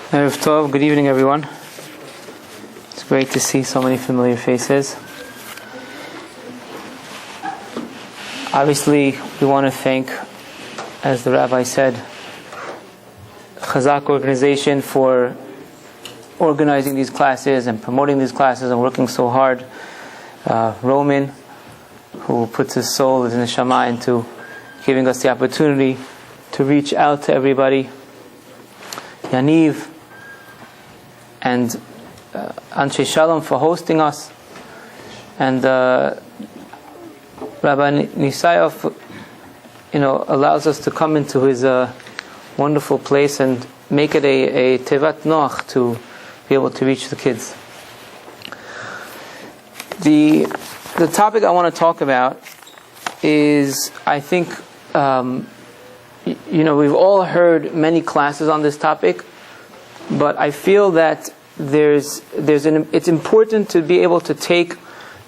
Erev Tov, good evening everyone. It's great to see so many familiar faces. Obviously, we want to thank, as the Rabbi said, Chazak organization for organizing these classes and promoting these classes and working so hard. Roman, who puts his soul, his neshama into giving us the opportunity to reach out to everybody. Yaniv and Anshe Shalom for hosting us, and Rabbi Nisayov, allows us to come into his wonderful place and make it a tevat noach to be able to reach the kids. The topic I want to talk about is, I think, we've all heard many classes on this topic, but I feel that it's important to be able to take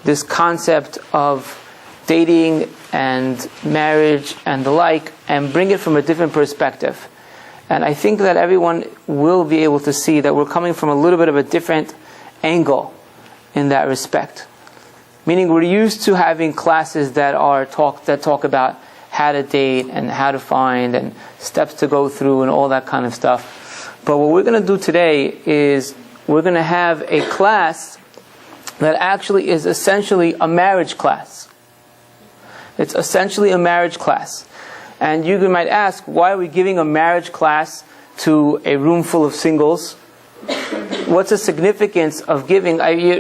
this concept of dating and marriage and the like and bring it from a different perspective. And I think that everyone will be able to see that we're coming from a little bit of a different angle in that respect. Meaning we're used to having classes that talk about how to date and how to find and steps to go through and all that kind of stuff. But what we're going to do today is we're going to have a class that actually is essentially a marriage class. It's essentially a marriage class. And you might ask, why are we giving a marriage class to a room full of singles? What's the significance of giving?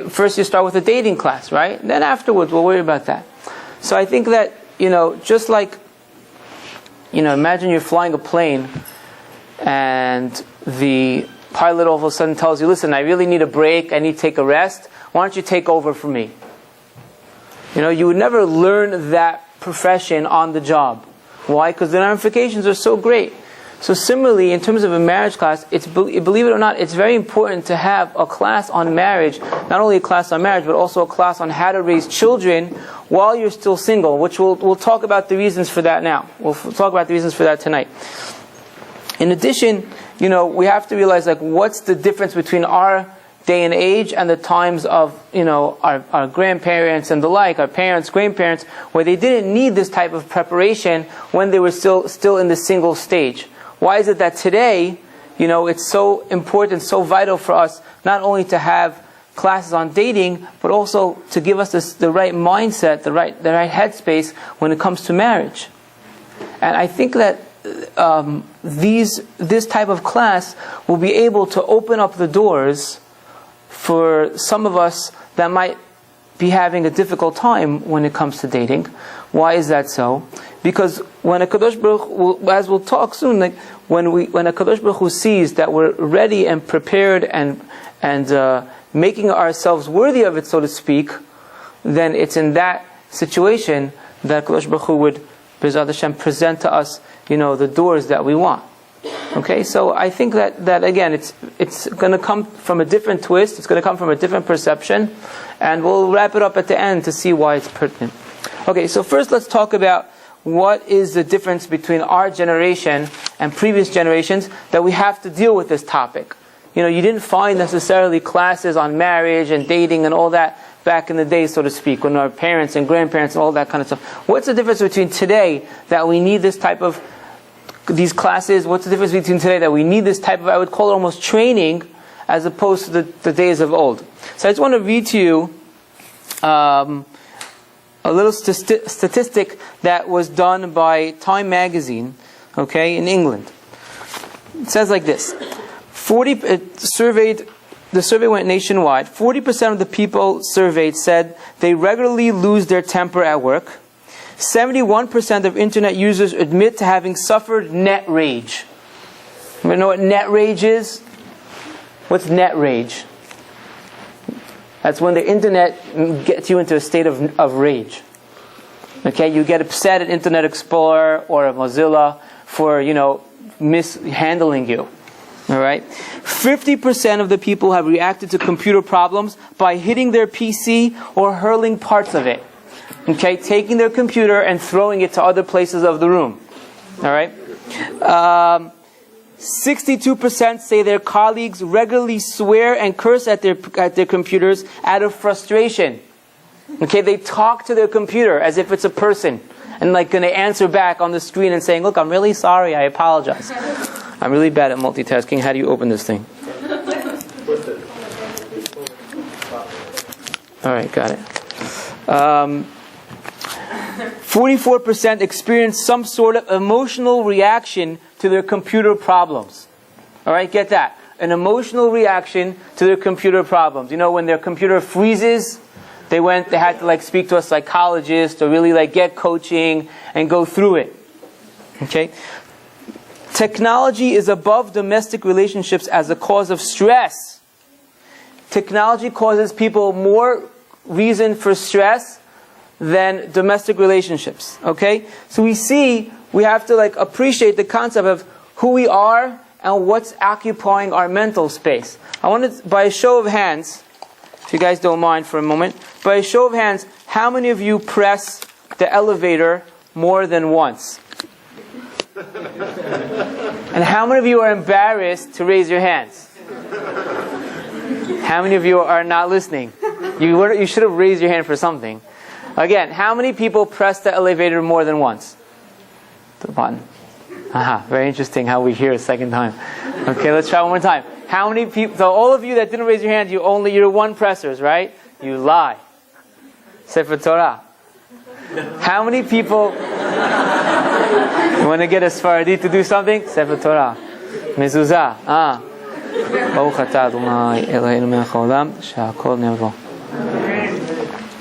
First you start with a dating class, right? Then afterwards we'll worry about that. So I think that, just like, imagine you're flying a plane and the pilot all of a sudden tells you, listen, I really need a break, I need to take a rest, why don't you take over for me? You would never learn that profession on the job. Why? Because the ramifications are so great. So similarly, in terms of a marriage class, believe it or not, it's very important to have a class on marriage, not only a class on marriage, but also a class on how to raise children while you're still single, which we'll talk about the reasons for that now. We'll talk about the reasons for that tonight. In addition, we have to realize, what's the difference between our day and age and the times of, our grandparents and the like, our parents, grandparents, where they didn't need this type of preparation when they were still in the single stage. Why is it that today, it's so important, so vital for us, not only to have classes on dating, but also to give us the right mindset, the right headspace when it comes to marriage. And I think that this type of class will be able to open up the doors for some of us that might be having a difficult time when it comes to dating. Why is that so? Because when a Kadosh Baruch Hu, as we'll talk soon, when a Kadosh Baruch Hu sees that we're ready and prepared and making ourselves worthy of it, so to speak, then it's in that situation that Kadosh Baruch Hu would, B'ezrat Hashem, present to us, the doors that we want. Okay, so I think that again, it's going to come from a different twist. It's going to come from a different perception, and we'll wrap it up at the end to see why it's pertinent. Okay, so first let's talk about what is the difference between our generation and previous generations that we have to deal with this topic. You didn't find necessarily classes on marriage and dating and all that back in the day, so to speak, when our parents and grandparents and all that kind of stuff. What's the difference between today that we need this type of these classes? What's the difference between today that we need this type of, I would call it almost training, as opposed to the days of old? So I just want to read to you a little statistic that was done by Time magazine, in England. It says like this: the survey went nationwide. 40% of the people surveyed said they regularly lose their temper at work. 71% of internet users admit to having suffered net rage. You know what net rage is? What's net rage? That's when the internet gets you into a state of rage. Okay, you get upset at Internet Explorer or at Mozilla for, mishandling you. Alright? 50% of the people have reacted to computer problems by hitting their PC or hurling parts of it. Okay, taking their computer and throwing it to other places of the room. Alright? 62% say their colleagues regularly swear and curse at their computers out of frustration. Okay, they talk to their computer as if it's a person, and like going to answer back on the screen and saying, "Look, I'm really sorry. I apologize. I'm really bad at multitasking. How do you open this thing?" All right, got it. 44% experience some sort of emotional reaction to their computer problems. All right, get that. An emotional reaction to their computer problems. You know, when their computer freezes, they had to like speak to a psychologist or really like get coaching and go through it. Okay? Technology is above domestic relationships as a cause of stress. Technology causes people more reason for stress than domestic relationships. Okay? So we have to like appreciate the concept of who we are and what's occupying our mental space. I want to, by a show of hands, if you guys don't mind for a moment, by a show of hands, how many of you press the elevator more than once? And how many of you are embarrassed to raise your hands? How many of you are not listening? You should have raised your hand for something. Again, how many people press the elevator more than once? The button. Aha, very interesting how we hear a second time. Okay, let's try one more time. How many people, so all of you that didn't raise your hand, you're one pressers, right? You lie. Sefer Torah. How many people, you want to get a Sfaradi to do something? Sefer Torah. Mezuzah. Baruch atah Adonai Eloheinu melech haolam she'akol ne'vo.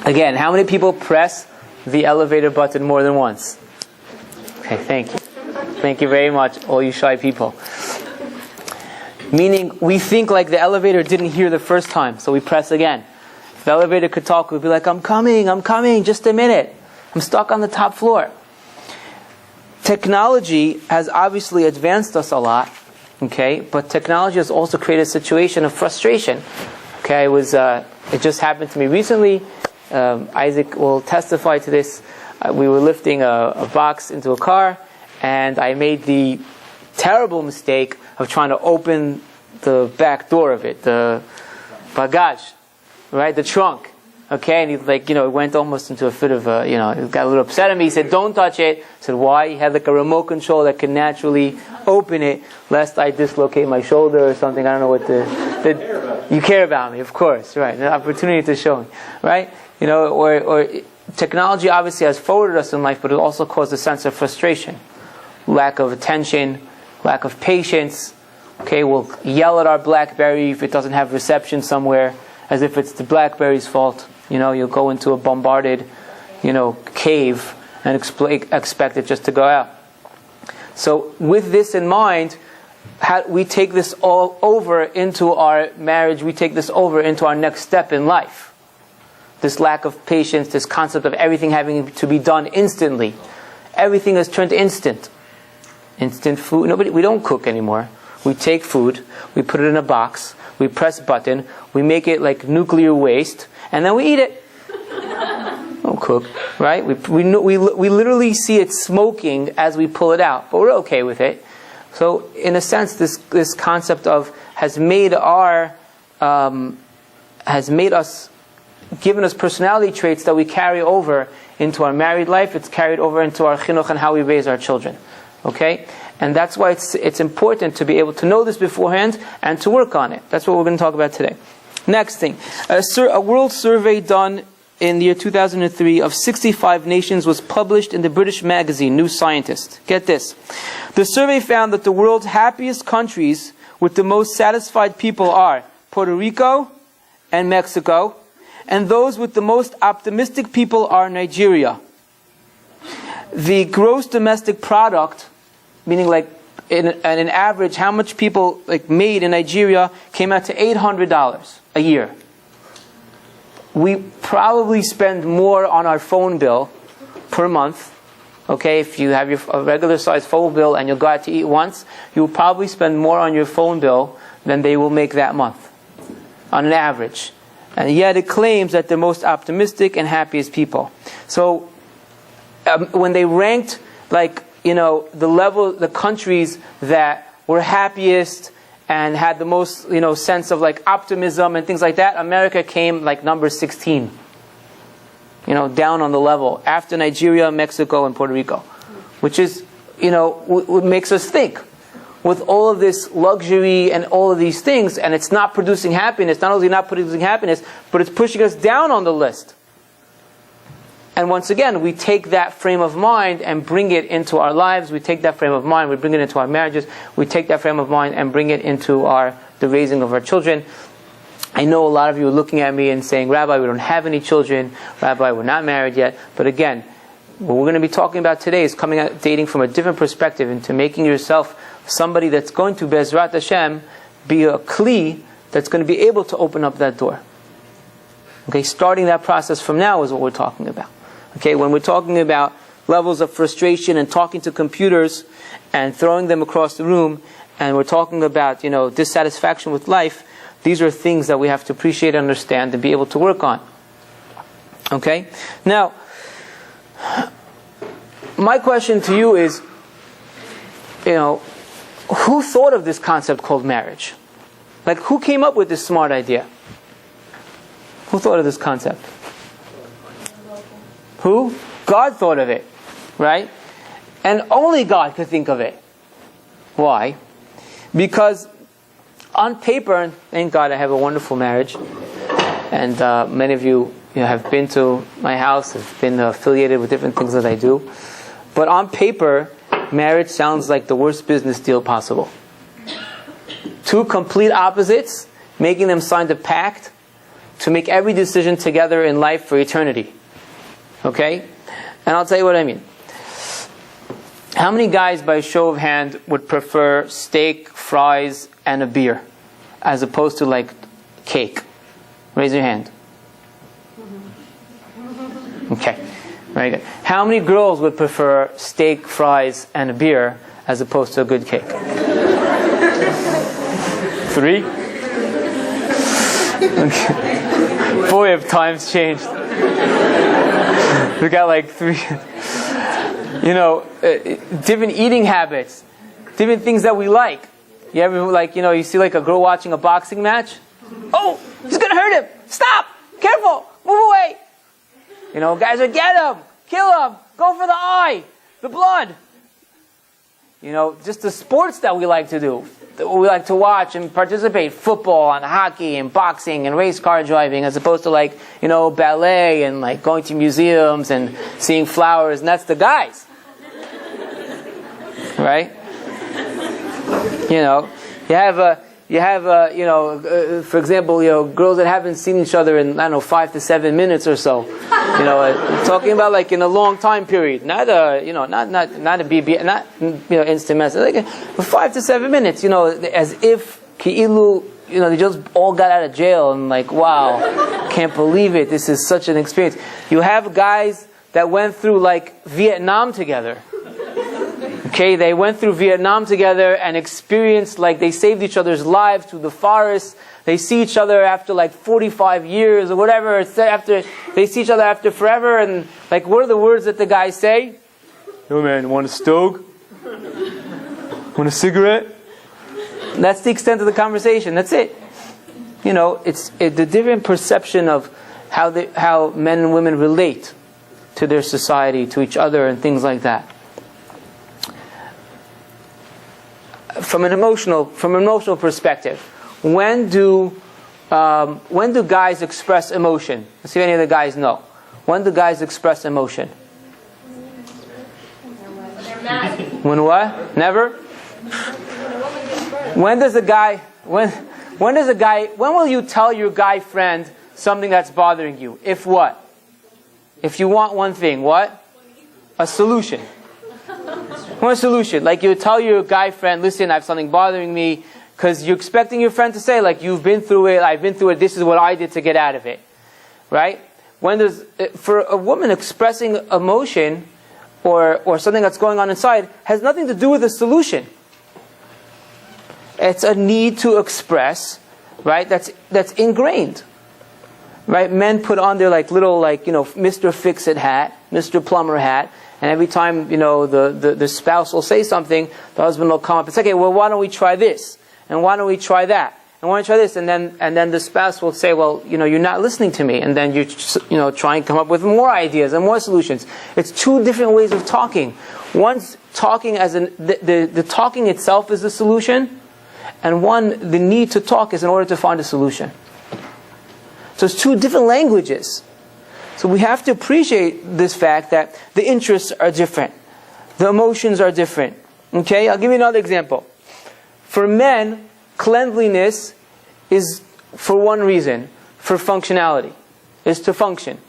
Again, how many people press the elevator button more than once? Okay, thank you. Thank you very much, all you shy people. Meaning, we think like the elevator didn't hear the first time, so we press again. If the elevator could talk, we'd be like, I'm coming, just a minute. I'm stuck on the top floor. Technology has obviously advanced us a lot, okay? But technology has also created a situation of frustration. Okay, it just happened to me recently. Isaac will testify to this. We were lifting a box into a car, and I made the terrible mistake of trying to open the back door of it, the bagage, right, the trunk. Okay, and he went almost into a fit of, he got a little upset at me. He said, "Don't touch it." I said, "Why?" He had like a remote control that could naturally open it, lest I dislocate my shoulder or something. I don't know what you care about me, of course, right? An opportunity to show me, right? Or technology obviously has forwarded us in life, but it also caused a sense of frustration, lack of attention, lack of patience. Okay, we'll yell at our BlackBerry if it doesn't have reception somewhere, as if it's the BlackBerry's fault. You'll go into a bombarded, cave and expect it just to go out. So with this in mind, we take this all over into our marriage, we take this over into our next step in life. This lack of patience, this concept of everything having to be done instantly. Everything has turned instant. Instant food. We don't cook anymore. We take food, we put it in a box, we press a button, we make it like nuclear waste, and then we eat it. Don't cook, right? We literally see it smoking as we pull it out, but we're okay with it. So, in a sense, this concept of has made us, given us personality traits that we carry over into our married life. It's carried over into our chinuch and how we raise our children. Okay? And that's why it's important to be able to know this beforehand and to work on it. That's what we're going to talk about today. Next thing. A world survey done in the year 2003 of 65 nations was published in the British magazine New Scientist. Get this. The survey found that the world's happiest countries with the most satisfied people are Puerto Rico and Mexico, and those with the most optimistic people are Nigeria. The gross domestic product, meaning like in an average, how much people made in Nigeria, came out to $800 a year. We probably spend more on our phone bill per month. Okay, if you have a regular sized phone bill and you'll go out to eat once, you'll probably spend more on your phone bill than they will make that month, on an average. And yet it claims that they're most optimistic and happiest people. So when they ranked the countries that were happiest and had the most, sense of like optimism and things like that, America came like number 16. Down on the level after Nigeria, Mexico, and Puerto Rico, which is, what makes us think. With all of this luxury and all of these things, and it's not producing happiness, not only not producing happiness, but it's pushing us down on the list. And once again, we take that frame of mind and bring it into our lives. We take that frame of mind, we bring it into our marriages. We take that frame of mind and bring it into the raising of our children. I know a lot of you are looking at me and saying, Rabbi, we don't have any children. Rabbi, we're not married yet. But again, what we're going to be talking about today is coming at dating from a different perspective, into making yourself somebody that's going to, Be'ezrat Hashem, be a kli that's going to be able to open up that door. Okay, starting that process from now is what we're talking about. Okay, when we're talking about levels of frustration and talking to computers and throwing them across the room, and we're talking about, dissatisfaction with life, these are things that we have to appreciate, understand, and be able to work on. Okay? Now, my question to you is, who thought of this concept called marriage? Like, who came up with this smart idea? Who thought of this concept? Who? God thought of it, right? And only God could think of it. Why? Because on paper, and thank God I have a wonderful marriage, and many of you, have been to my house, have been affiliated with different things that I do. But on paper, marriage sounds like the worst business deal possible. Two complete opposites, making them sign a pact to make every decision together in life for eternity. Okay? And I'll tell you what I mean. How many guys, by show of hand, would prefer steak, fries, and a beer, as opposed to like cake? Raise your hand. Okay. Very good. How many girls would prefer steak, fries, and a beer as opposed to a good cake? 3? Okay. Boy, have times changed. We got like 3. Different eating habits, different things that we like. You ever you see like a girl watching a boxing match? Oh, he's gonna hurt him! Stop! Careful! Move away! Guys would get him! Kill him! Go for the eye! The blood! Just the sports that we like to do. That we like to watch and participate. Football and hockey and boxing and race car driving, as opposed to ballet and going to museums and seeing flowers. And that's the guys. Right? You have for example, girls that haven't seen each other in 5 to 7 minutes or so. Talking about in a long time period, not a BB, not instant message, 5 to 7 minutes. As if they just all got out of jail and wow, can't believe it. This is such an experience. You have guys that went through Vietnam together. Okay, they went through Vietnam together and experienced, they saved each other's lives through the forest. They see each other after 45 years or whatever. After they see each other after forever, and what are the words that the guys say? Yo man, want a stoke? Want a cigarette? That's the extent of the conversation. That's it. It's the different perception of how men and women relate to their society, to each other, and things like that. From an emotional perspective, when do guys express emotion? Let's see if any of the guys know. When do guys express emotion? When what? Never? When will you tell your guy friend something that's bothering you? If what? If you want one thing, what? A solution. One solution. You tell your guy friend, listen, I have something bothering me, because you're expecting your friend to say, you've been through it, I've been through it, this is what I did to get out of it. Right? For a woman, expressing emotion or something that's going on inside has nothing to do with the solution. It's a need to express, right? That's ingrained. Right? Men put on their little Mr. Fix-It hat, Mr. Plumber hat, And every time, the spouse will say something, the husband will come up and say, okay, well, why don't we try this? And why don't we try that? And why don't we try this? And then the spouse will say, well, you're not listening to me. And then you try and come up with more ideas and more solutions. It's two different ways of talking. One's talking as the talking itself is the solution, and one, the need to talk is in order to find a solution. So it's two different languages. So we have to appreciate this fact that the interests are different. The emotions are different. Okay? I'll give you another example. For men, cleanliness is for one reason, for functionality, is to function.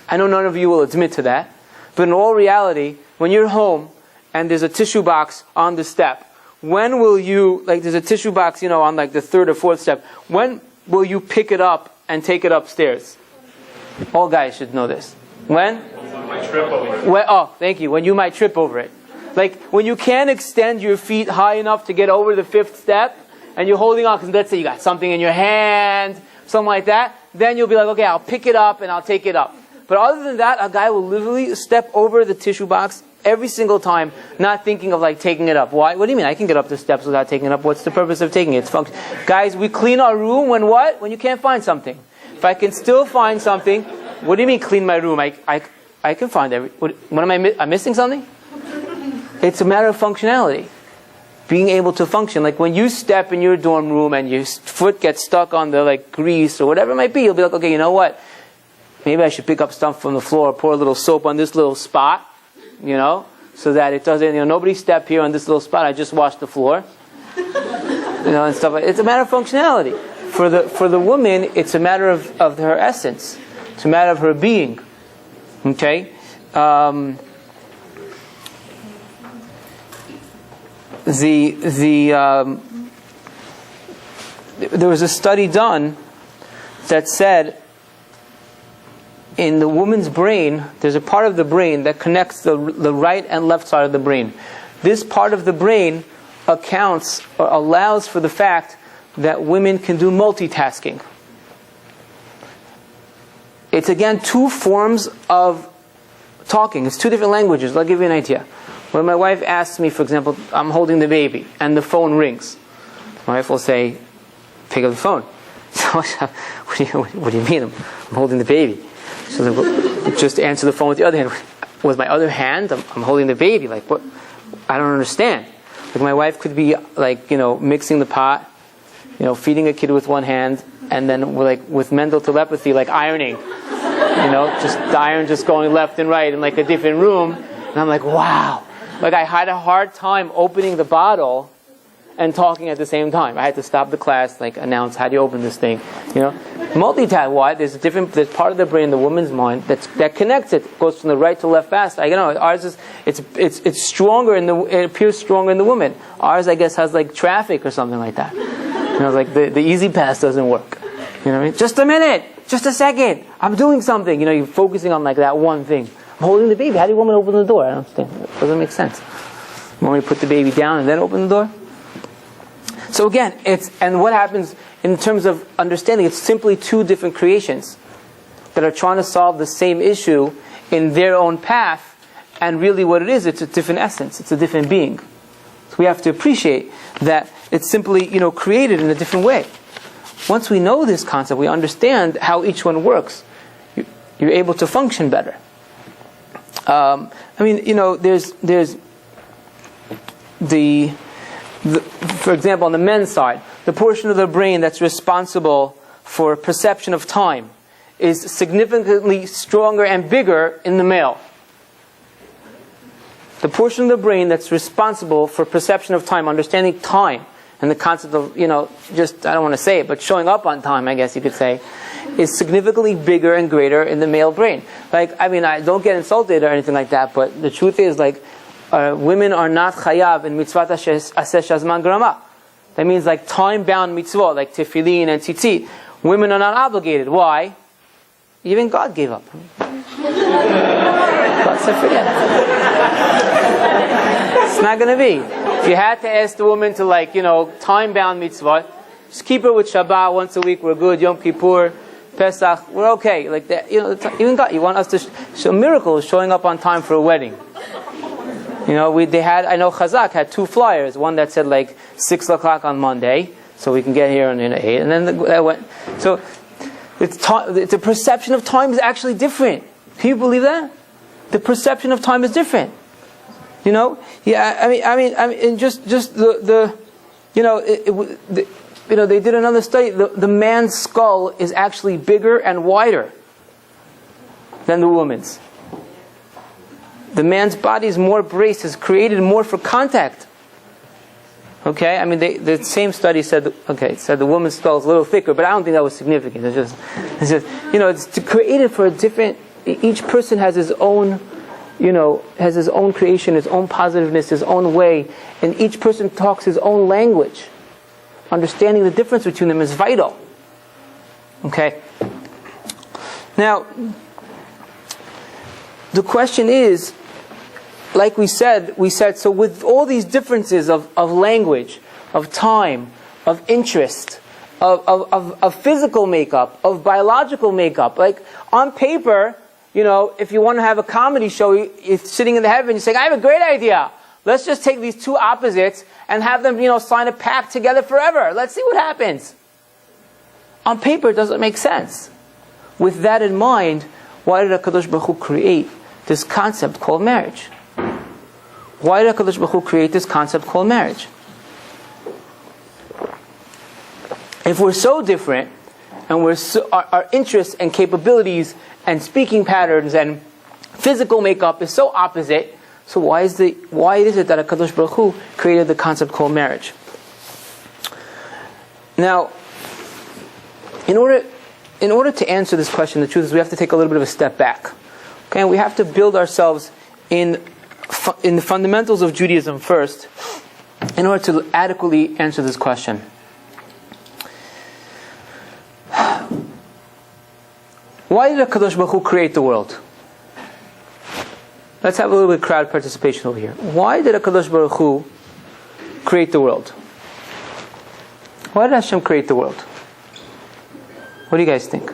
I know none of you will admit to that, but in all reality, when you're home and there's a tissue box on the step, when will you, there's a tissue box, on the third or fourth step, when will you pick it up and take it upstairs? All guys should know this. When? You might trip over it. Oh, thank you. When you might trip over it. When you can't extend your feet high enough to get over the fifth step, and you're holding on, because let's say you got something in your hand, something like that, then you'll be like, okay, I'll pick it up and I'll take it up. But other than that, a guy will literally step over the tissue box every single time, not thinking of taking it up. Why? What do you mean? I can get up the steps without taking it up. What's the purpose of taking it? It's function. Guys, we clean our room when what? When you can't find something. If I can still find something, what do you mean clean my room? I can find what am I'm missing something? It's a matter of functionality. Being able to function. When you step in your dorm room and your foot gets stuck on the grease or whatever it might be, you'll be like, okay, you know what? Maybe I should pick up stuff from the floor, pour a little soap on this little spot, so that it doesn't, nobody step here on this little spot, I just washed the floor. And stuff like that. It's a matter of functionality. For the woman, it's a matter of her essence. It's a matter of her being. Okay? There was a study done that said in the woman's brain, there's a part of the brain that connects the right and left side of the brain. This part of the brain accounts or allows for the fact that women can do multitasking. It's again two forms of talking. It's two different languages. I'll give you an idea. When my wife asks me, for example, I'm holding the baby and the phone rings, my wife will say, pick up the phone. So, what do you mean? I'm holding the baby. She'll say, well, just answer the phone with the other hand. With my other hand, I'm holding the baby. What? I don't understand. My wife could be mixing the pot, feeding a kid with one hand, and then with mental telepathy, ironing. Just the iron just going left and right in a different room. And I'm like, wow. I had a hard time opening the bottle and talking at the same time. I had to stop the class, announce, how do you open this thing? Multitask, why? There's part of the brain, the woman's mind, that connects it, goes from the right to left fast. Ours is, it's stronger it appears stronger in the woman. Ours, I guess, has traffic or something like that. The easy pass doesn't work. You know what I mean? Just a minute, just a second, I'm doing something. You're focusing on that one thing. I'm holding the baby. How do you want me to open the door? I don't understand. It doesn't make sense. You want me to put the baby down and then open the door? So again, and what happens in terms of understanding, it's simply two different creations that are trying to solve the same issue in their own path, and really what it is, it's a different essence, it's a different being. So we have to appreciate that it's simply, created in a different way. Once we know this concept, we understand how each one works, you're able to function better. There's for example, on the men's side, the portion of the brain that's responsible for perception of time is significantly stronger and bigger in the male. The portion of the brain that's responsible for perception of time, understanding time, and the concept of, I don't want to say it, but showing up on time, I guess you could say, is significantly bigger and greater in the male brain. I don't get insulted or anything like that, but the truth is, women are not chayav in mitzvot aseh shazman grama. That means time-bound mitzvot, like tefillin and tzitzit. Women are not obligated. Why? Even God gave up. God said, forget it. It's not going to be. If you had to ask the woman to time-bound mitzvot, just keep her with Shabbat once a week, we're good. Yom Kippur, Pesach, we're okay. Even God, you want us to show miracles showing up on time for a wedding. You know, I know Chazak had 2 flyers. One that said like 6 o'clock on Monday, so we can get here on 8. And then that went. So the perception of time is actually different. Can you believe that? The perception of time is different. You know, yeah. I mean, and just the you know, you know, they did another study. The man's skull is actually bigger and wider than the woman's. The man's body is more braced, is created more for contact. Okay, I mean, the same study said the woman's skull is a little thicker, but I don't think that was significant. It's just you know, it's created for a different. Each person has his own, you know, has his own creation, his own positiveness, his own way, and each person talks his own language. Understanding the difference between them is vital. Okay. Now, the question is, like we said, so with all these differences of language, of time, of interest, of physical makeup, of biological makeup, like on paper, you know, if you want to have a comedy show, you're sitting in the heaven, you're saying, I have a great idea. Let's just take these 2 opposites and have them, you know, sign a pact together forever. Let's see what happens. On paper, it doesn't make sense. With that in mind, why did HaKadosh Baruch Hu create this concept called marriage? Why did HaKadosh Baruch Hu create this concept called marriage? If we're so different, and our interests and capabilities and speaking patterns and physical makeup is so opposite, so why is it that HaKadosh Baruch Hu created the concept called marriage? Now, in order to answer this question, the truth is we have to take a little bit of a step back. Okay, we have to build ourselves in the fundamentals of Judaism first, in order to adequately answer this question. Why did HaKadosh Baruch Hu create the world? Let's have a little bit of crowd participation over here. Why did HaKadosh Baruch Hu create the world? Why did Hashem create the world? What do you guys think?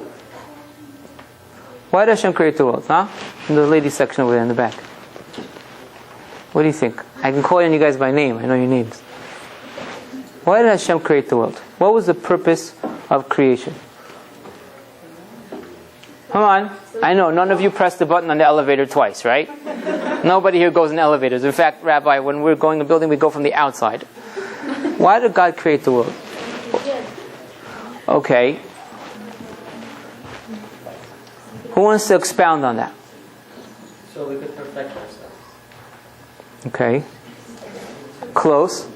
Why did Hashem create the world? Huh? In the ladies section over there in the back. What do you think? I can call you guys by name. I know your names. Why did Hashem create the world? What was the purpose of creation? Come on. I know, none of you pressed the button on the elevator twice, right? Nobody here goes in elevators. In fact, Rabbi, when we're going to a building, we go from the outside. Why did God create the world? Okay. Who wants to expound on that? So we could perfect ourselves. Okay. Close.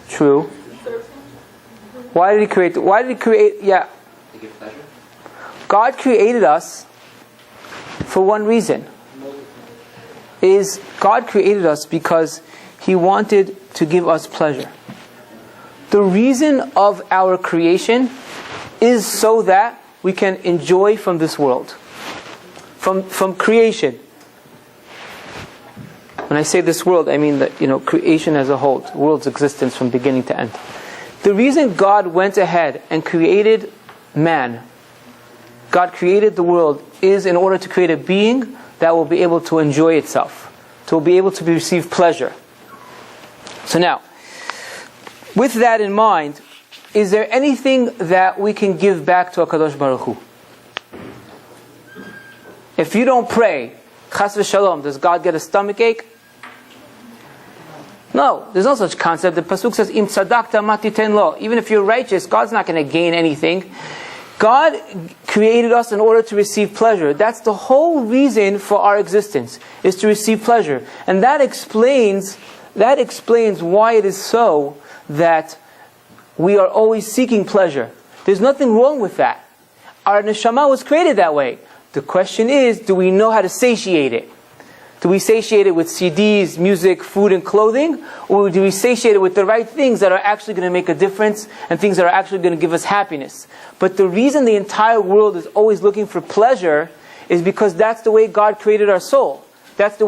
True. Why did He create? Yeah. To give pleasure? God created us for one reason. God created us because He wanted to give us pleasure. The reason of our creation is so that we can enjoy from this world. From creation. When I say this world, I mean that, you know, creation as a whole, the world's existence from beginning to end. The reason God went ahead and created man, God created the world, is in order to create a being that will be able to enjoy itself, to be able to receive pleasure. So now, with that in mind, is there anything that we can give back to HaKadosh Baruch Hu? If you don't pray, chas v'shalom, does God get a stomach ache? No, there's no such concept. The pasuk says, "Im tzadakta ma titen lo." Even if you're righteous, God's not going to gain anything. God created us in order to receive pleasure. That's the whole reason for our existence, is to receive pleasure. And that explains why it is so that we are always seeking pleasure. There's nothing wrong with that. Our neshama was created that way. The question is, do we know how to satiate it? Do we satiate it with CDs, music, food, and clothing? Or do we satiate it with the right things that are actually going to make a difference and things that are actually going to give us happiness? But the reason the entire world is always looking for pleasure is because that's the way God created our soul. That's the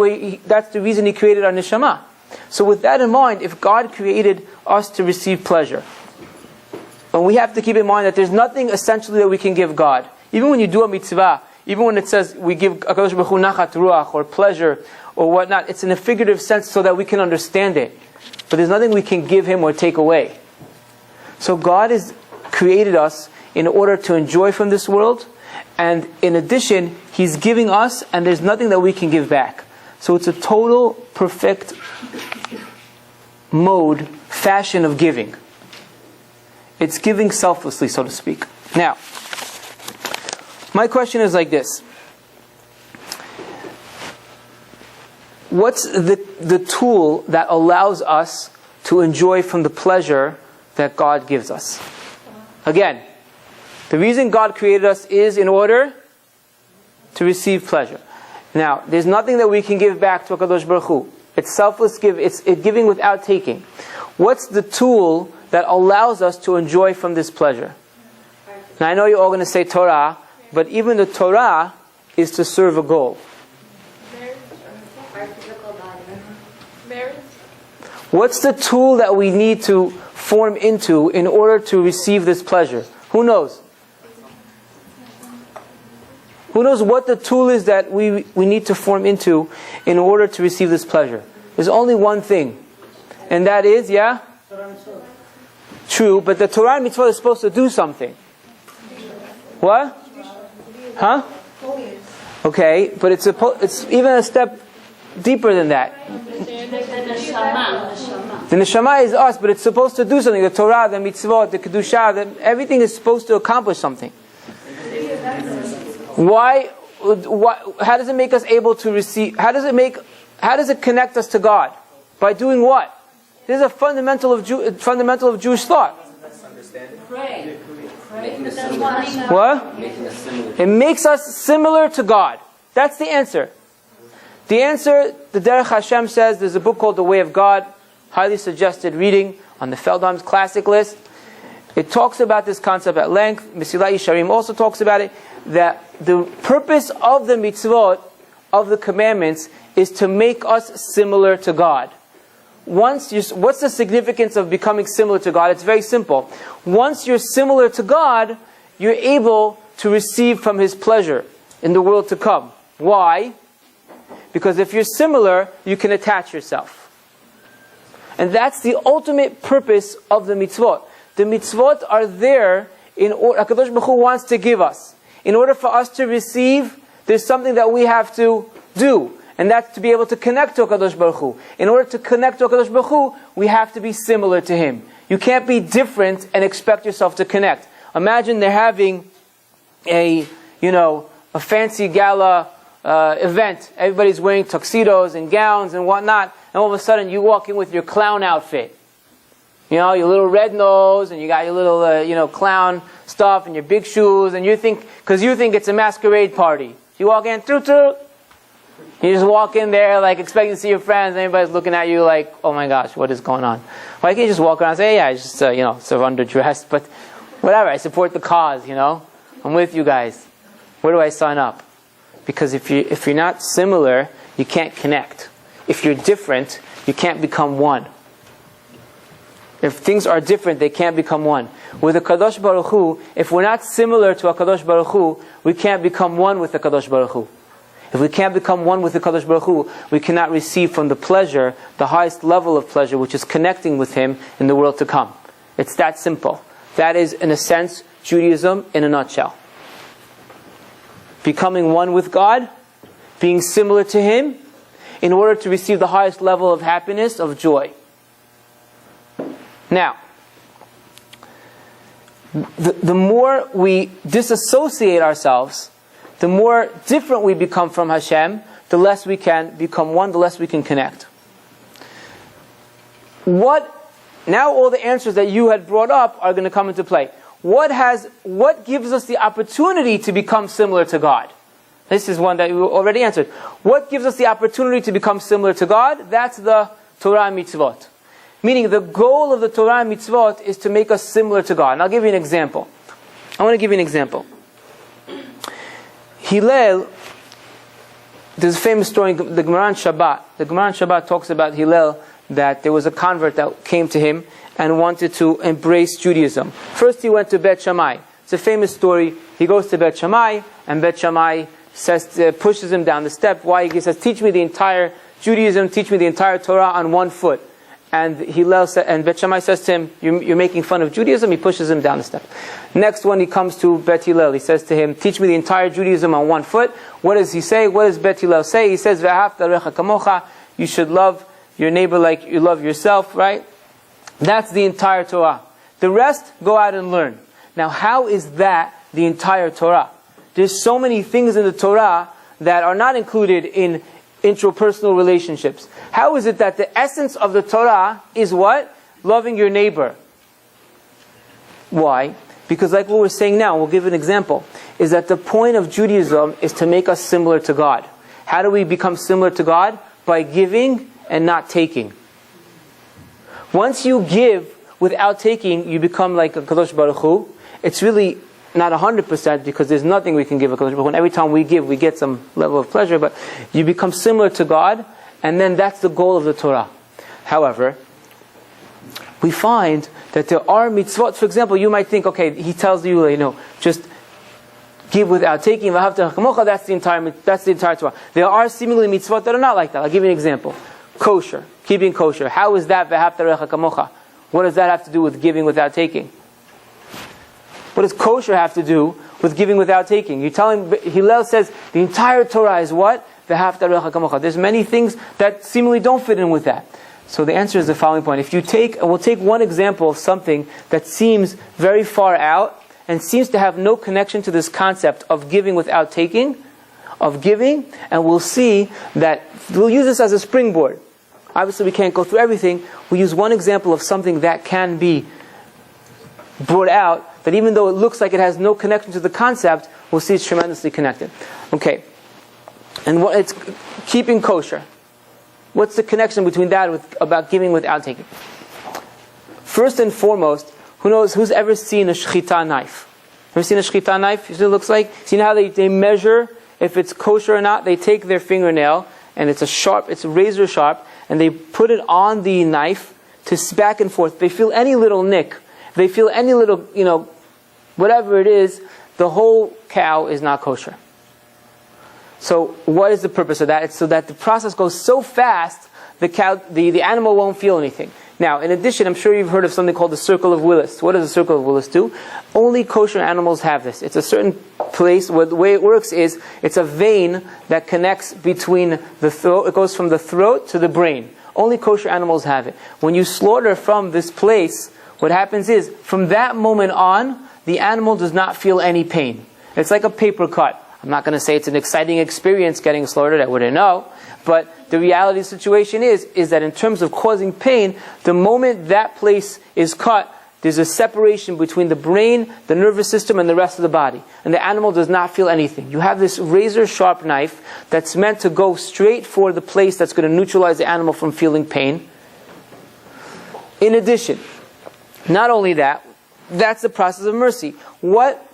reason He created our neshama. So with that in mind, if God created us to receive pleasure, and we have to keep in mind that there's nothing essentially that we can give God. Even when you do a mitzvah, even when it says we give HaKadosh Baruch Hu nachat ruach, or pleasure, or whatnot, it's in a figurative sense so that we can understand it. But there's nothing we can give Him or take away. So God has created us in order to enjoy from this world, and in addition, He's giving us, and there's nothing that we can give back. So it's a total, perfect mode, fashion of giving. It's giving selflessly, so to speak. Now, my question is like this. What's the tool that allows us to enjoy from the pleasure that God gives us? Again, the reason God created us is in order to receive pleasure. Now, there's nothing that we can give back to HaKadosh Baruch Hu. It's selfless give. It's giving without taking. What's the tool that allows us to enjoy from this pleasure? Now, I know you're all going to say Torah, but even the Torah is to serve a goal. What's the tool that we need to form into in order to receive this pleasure? Who knows? Who knows what the tool is that we need to form into in order to receive this pleasure? There's only one thing. And that is, yeah? True, but the Torah and Mitzvah is supposed to do something. What? Huh? Okay, but it's even a step deeper than that. The neshama is us, but it's supposed to do something. The Torah, the Mitzvot, the Kedusha, everything is supposed to accomplish something. Why? How does it make us able to receive? How does it connect us to God? By doing what? This is a fundamental of Jewish thought. Pray. What? It makes us similar to God. That's the answer. The answer, the Derech Hashem says, there's a book called The Way of God, highly suggested reading on the Feldheim's classic list. It talks about this concept at length. Mesilat Yesharim also talks about it, that the purpose of the mitzvot, of the commandments, is to make us similar to God. What's the significance of becoming similar to God? It's very simple. Once you're similar to God, you're able to receive from His pleasure in the world to come. Why? Because if you're similar, you can attach yourself. And that's the ultimate purpose of the mitzvot. The mitzvot are there in order, HaKadosh Baruch Hu wants to give us. In order for us to receive, there's something that we have to do. And that's to be able to connect to HaKadosh Baruch Hu. In order to connect to HaKadosh Baruch Hu, we have to be similar to Him. You can't be different and expect yourself to connect. Imagine they're having a fancy gala event. Everybody's wearing tuxedos and gowns and whatnot. And all of a sudden you walk in with your clown outfit. Your little red nose, and you got your little, clown stuff, and your big shoes, and you think it's a masquerade party. You walk in, toot. You just walk in there, like, expecting to see your friends, and everybody's looking at you like, oh my gosh, what is going on? Why can't you just walk around and say, yeah, I just, sort of underdressed, but whatever, I support the cause, I'm with you guys. Where do I sign up? Because if you're not similar, you can't connect. If you're different, you can't become one. If things are different, they can't become one. With the Kadosh Baruch Hu, if we're not similar to a Kadosh Baruch Hu, we can't become one with the Kadosh Baruch Hu. If we can't become one with the Kadosh Baruch Hu, we cannot receive from the pleasure, the highest level of pleasure, which is connecting with Him in the world to come. It's that simple. That is, in a sense, Judaism in a nutshell. Becoming one with God, being similar to Him, in order to receive the highest level of happiness, of joy. Now, the more we disassociate ourselves, the more different we become from Hashem, the less we can become one, the less we can connect. Now all the answers that you had brought up are going to come into play. What gives us the opportunity to become similar to God? This is one that you already answered. What gives us the opportunity to become similar to God? That's the Torah and Mitzvot. Meaning the goal of the Torah and Mitzvot is to make us similar to God. And I'll give you an example. I want to give you an example. Hillel, there's a famous story in the Gemara on Shabbat. The Gemara on Shabbat talks about Hillel, that there was a convert that came to him and wanted to embrace Judaism. First he went to Bet Shammai. It's a famous story. He goes to Bet Shammai, and Bet Shammai pushes him down the step. Why? He says, teach me the entire Judaism, teach me the entire Torah on one foot. And Bet Shammai says to him, you're making fun of Judaism. He pushes him down the step. Next one, he comes to Bet Hillel. He says to him, teach me the entire Judaism on one foot. What does he say? What does Bet Hillel say? He says, V'ahavta recha kamocha. You should love your neighbor like you love yourself, right? That's the entire Torah. The rest, go out and learn. Now, how is that the entire Torah? There's so many things in the Torah that are not included in interpersonal relationships. How is it that the essence of the Torah is what? Loving your neighbor. Why? Because like what we're saying now, we'll give an example, is that the point of Judaism is to make us similar to God. How do we become similar to God? By giving and not taking. Once you give without taking, you become like a Kadosh Baruch Hu. It's really not 100% because there's nothing we can give a Kadosh Baruch Hu. And every time we give, we get some level of pleasure, but you become similar to God, and then that's the goal of the Torah. However, we find that there are mitzvot. For example, you might think, okay, he tells you, just give without taking. That's the entire Torah. There are seemingly mitzvot that are not like that. I'll give you an example. Kosher, keeping kosher. How is that v'ahavta recha kamocha? What does that have to do with giving without taking? What does kosher have to do with giving without taking? You're telling, Hillel says the entire Torah is what? V'ahavta recha kamocha. There's many things that seemingly don't fit in with that. So the answer is the following point. If you take, and we'll take one example of something that seems very far out and seems to have no connection to this concept of giving without taking, of giving, and we'll see that we'll use this as a springboard. Obviously we can't go through everything. We use one example of something that can be brought out, that even though it looks like it has no connection to the concept, we'll see it's tremendously connected. Okay. And it's keeping kosher. What's the connection between that about giving without taking? First and foremost, who's ever seen a shechita knife? Ever seen a shechita knife? You see what it looks like? See how they measure if it's kosher or not? They take their fingernail, and it's razor sharp, and they put it on the knife to back and forth. They feel any little nick, they feel any little, whatever it is, the whole cow is not kosher. So what is the purpose of that? It's so that the process goes so fast, the animal won't feel anything. Now, in addition, I'm sure you've heard of something called the circle of Willis. What does the circle of Willis do? Only kosher animals have this. It's a certain place where the way it works is, it's a vein that connects between the throat. It goes from the throat to the brain. Only kosher animals have it. When you slaughter from this place, what happens is, from that moment on, the animal does not feel any pain. It's like a paper cut. I'm not going to say it's an exciting experience getting slaughtered, I wouldn't know. But the reality of the situation is that in terms of causing pain, the moment that place is cut, there's a separation between the brain, the nervous system, and the rest of the body. And the animal does not feel anything. You have this razor-sharp knife that's meant to go straight for the place that's going to neutralize the animal from feeling pain. In addition, not only that, that's the process of mercy. What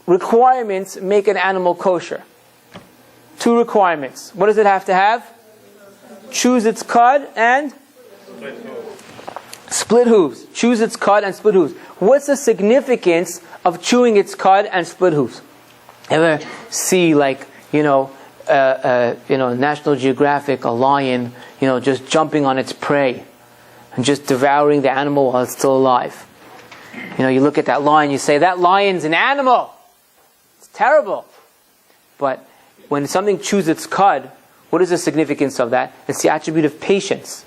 requirements make an animal kosher? 2 requirements. What does it have to have? Choose its cud and split hooves. Choose its cud and split hooves. What's the significance of chewing its cud and split hooves? Ever see National Geographic, a lion, just jumping on its prey and just devouring the animal while it's still alive? You look at that lion, you say, that lion's an animal. It's terrible. But when something chews its cud, what is the significance of that? It's the attribute of patience.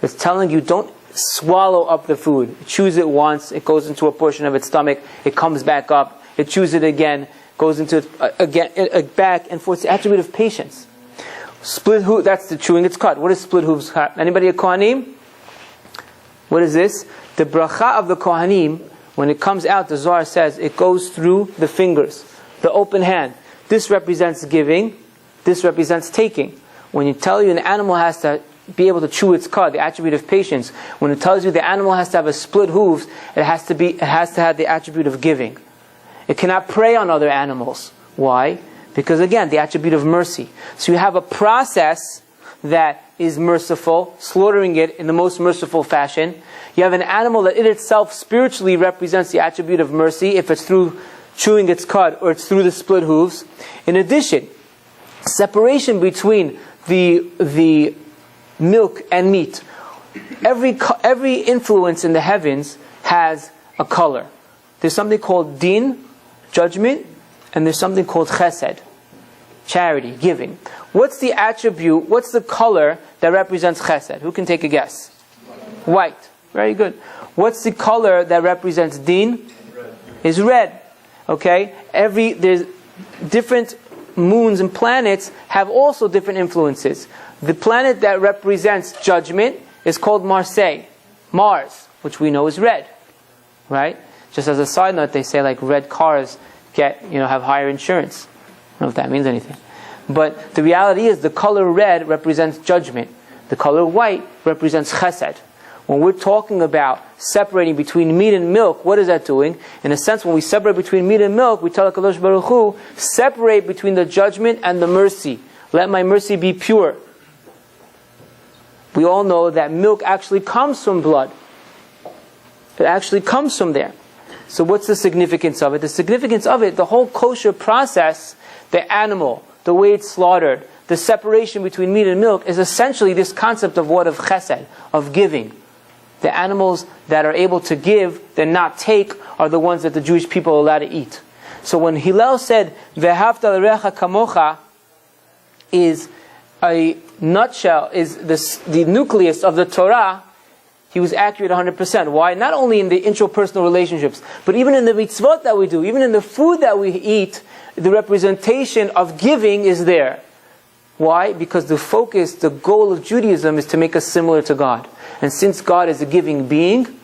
It's telling you, don't swallow up the food. It chews it once, it goes into a portion of its stomach, it comes back up, it chews it again, goes into it again, back and forth. It's the attribute of patience. Split hoof, that's the chewing its cud. What is split hooves? Anybody a Kohanim? What is this? The bracha of the Kohanim, when it comes out, the Zohar says, it goes through the fingers, the open hand. This represents giving, this represents taking. When you tell you an animal has to be able to chew its cud, the attribute of patience, when it tells you the animal has to have a split hooves, it has to have the attribute of giving. It cannot prey on other animals. Why? Because again, the attribute of mercy. So you have a process that is merciful, slaughtering it in the most merciful fashion. You have an animal that in itself spiritually represents the attribute of mercy, if it's through chewing its cud, or it's through the split hooves. In addition, separation between the milk and meat. Every influence in the heavens has a color. There's something called din, judgment, and there's something called chesed, charity, giving. What's the attribute, what's the color that represents chesed? Who can take a guess? White. Very good. What's the color that represents din? Red. Is red. Okay? There's different moons and planets have also different influences. The planet that represents judgment is called Marseille, Mars, which we know is red. Right? Just as a side note, they say like red cars have higher insurance. I don't know if that means anything. But the reality is the color red represents judgment. The color white represents chesed. When we're talking about separating between meat and milk, what is that doing? In a sense, when we separate between meat and milk, we tell HaKadosh Baruch Hu, separate between the judgment and the mercy. Let my mercy be pure. We all know that milk actually comes from blood. It actually comes from there. So what's the significance of it? The significance of it, the whole kosher process, the animal, the way it's slaughtered, the separation between meat and milk is essentially this concept of what? Of chesed, of giving. The animals that are able to give, and not take, are the ones that the Jewish people are allowed to eat. So when Hillel said, Ve'havta l'recha kamocha, is a nutshell, is the nucleus of the Torah, he was accurate 100%. Why? Not only in the interpersonal relationships, but even in the mitzvot that we do, even in the food that we eat, the representation of giving is there. Why? Because the focus, the goal of Judaism is to make us similar to God. And since God is a giving being,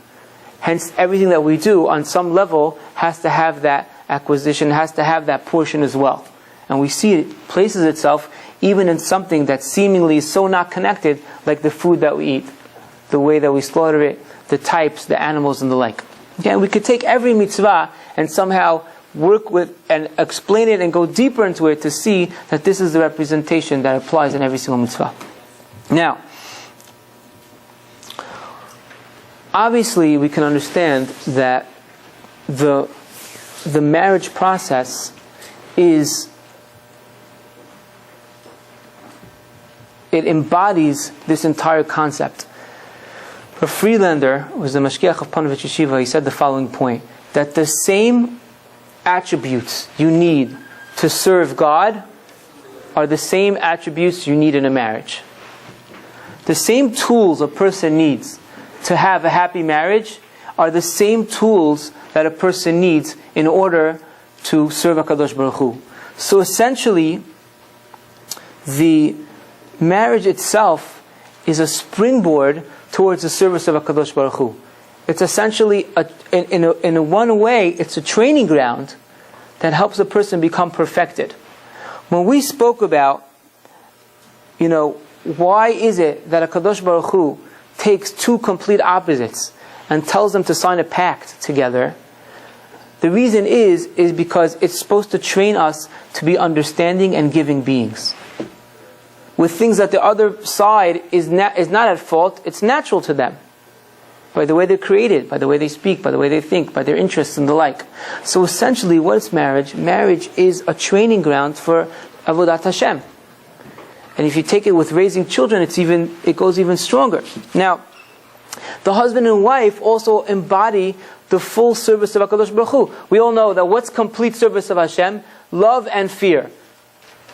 hence everything that we do on some level has to have that acquisition, has to have that portion as well. And we see it places itself even in something that seemingly is so not connected, like the food that we eat, the way that we slaughter it, the types, the animals, and the like. Okay, we could take every mitzvah and somehow work with and explain it and go deeper into it to see that this is the representation that applies in every single mitzvah. Now, obviously we can understand that the marriage process it embodies this entire concept. A Friedlander was the Mashgiach of Panovich Yeshiva. He said the following point, that the same attributes you need to serve God are the same attributes you need in a marriage. The same tools a person needs to have a happy marriage are the same tools that a person needs in order to serve HaKadosh Baruch Hu. So essentially, the marriage itself is a springboard towards the service of HaKadosh Baruch Hu. It's essentially, in one way, it's a training ground that helps a person become perfected. When we spoke about, why is it that HaKadosh Baruch Hu takes two complete opposites and tells them to sign a pact together, the reason is because it's supposed to train us to be understanding and giving beings. With things that the other side is not at fault, it's natural to them. By the way they're created, by the way they speak, by the way they think, by their interests and the like. So essentially, what is marriage? Marriage is a training ground for Avodat Hashem. And if you take it with raising children, it goes even stronger. Now, the husband and wife also embody the full service of HaKadosh Baruch Hu. We all know that what's complete service of Hashem? Love and fear.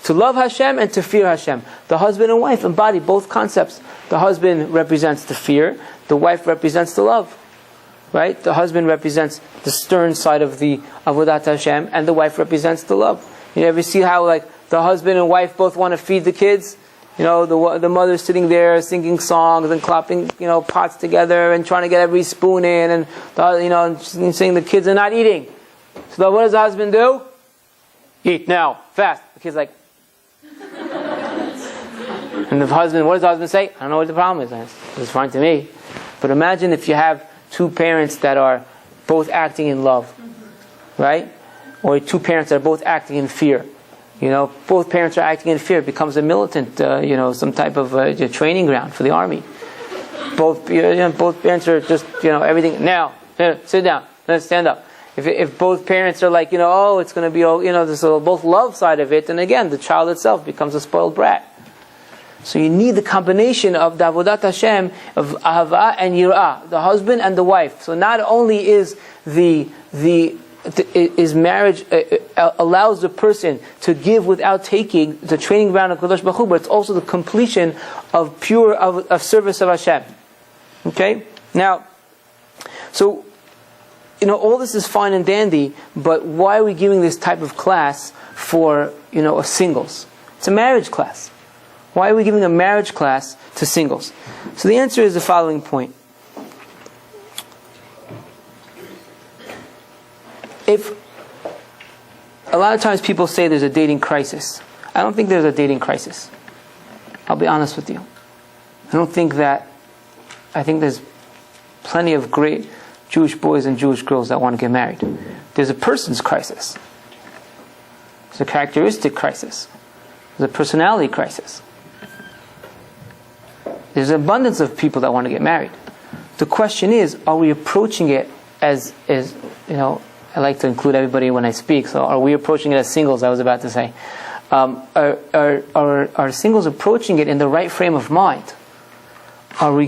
To love Hashem and to fear Hashem. The husband and wife embody both concepts. The husband represents the fear, the wife represents the love. Right? The husband represents the stern side of the Avodat Hashem, and the wife represents the love. You ever see how the husband and wife both want to feed the kids? The mother's sitting there singing songs and clapping, pots together and trying to get every spoon in, and saying the kids are not eating. So what does the husband do? Eat now, fast. The kid's like, and the husband, what does the husband say? I don't know what the problem is. It's fine to me. But imagine if you have two parents that are both acting in love, right? Or two parents that are both acting in fear. Both parents are acting in fear. It becomes a militant, some type of training ground for the army. Both parents are just, everything. Now, sit down. Let's stand up. If both parents are like, oh, it's going to be, there's both love side of it, and again, the child itself becomes a spoiled brat. So you need the combination of the Avodat Hashem, of Ahava and Yirah, the husband and the wife. So not only is marriage allows the person to give without taking, the training ground of Kadosh Baruch Hu, but it's also the completion of of service of Hashem. Okay? Now, so, all this is fine and dandy, but why are we giving this type of class for, a singles? It's a marriage class. Why are we giving a marriage class to singles? So the answer is the following point. If a lot of times people say there's a dating crisis, I don't think there's a dating crisis. I'll be honest with you. I think there's plenty of great Jewish boys and Jewish girls that want to get married. There's a person's crisis. There's a characteristic crisis. There's a personality crisis. There's an abundance of people that want to get married. The question is, are we approaching it as I like to include everybody when I speak, so are we approaching it as singles, I was about to say. Are singles approaching it in the right frame of mind? Are we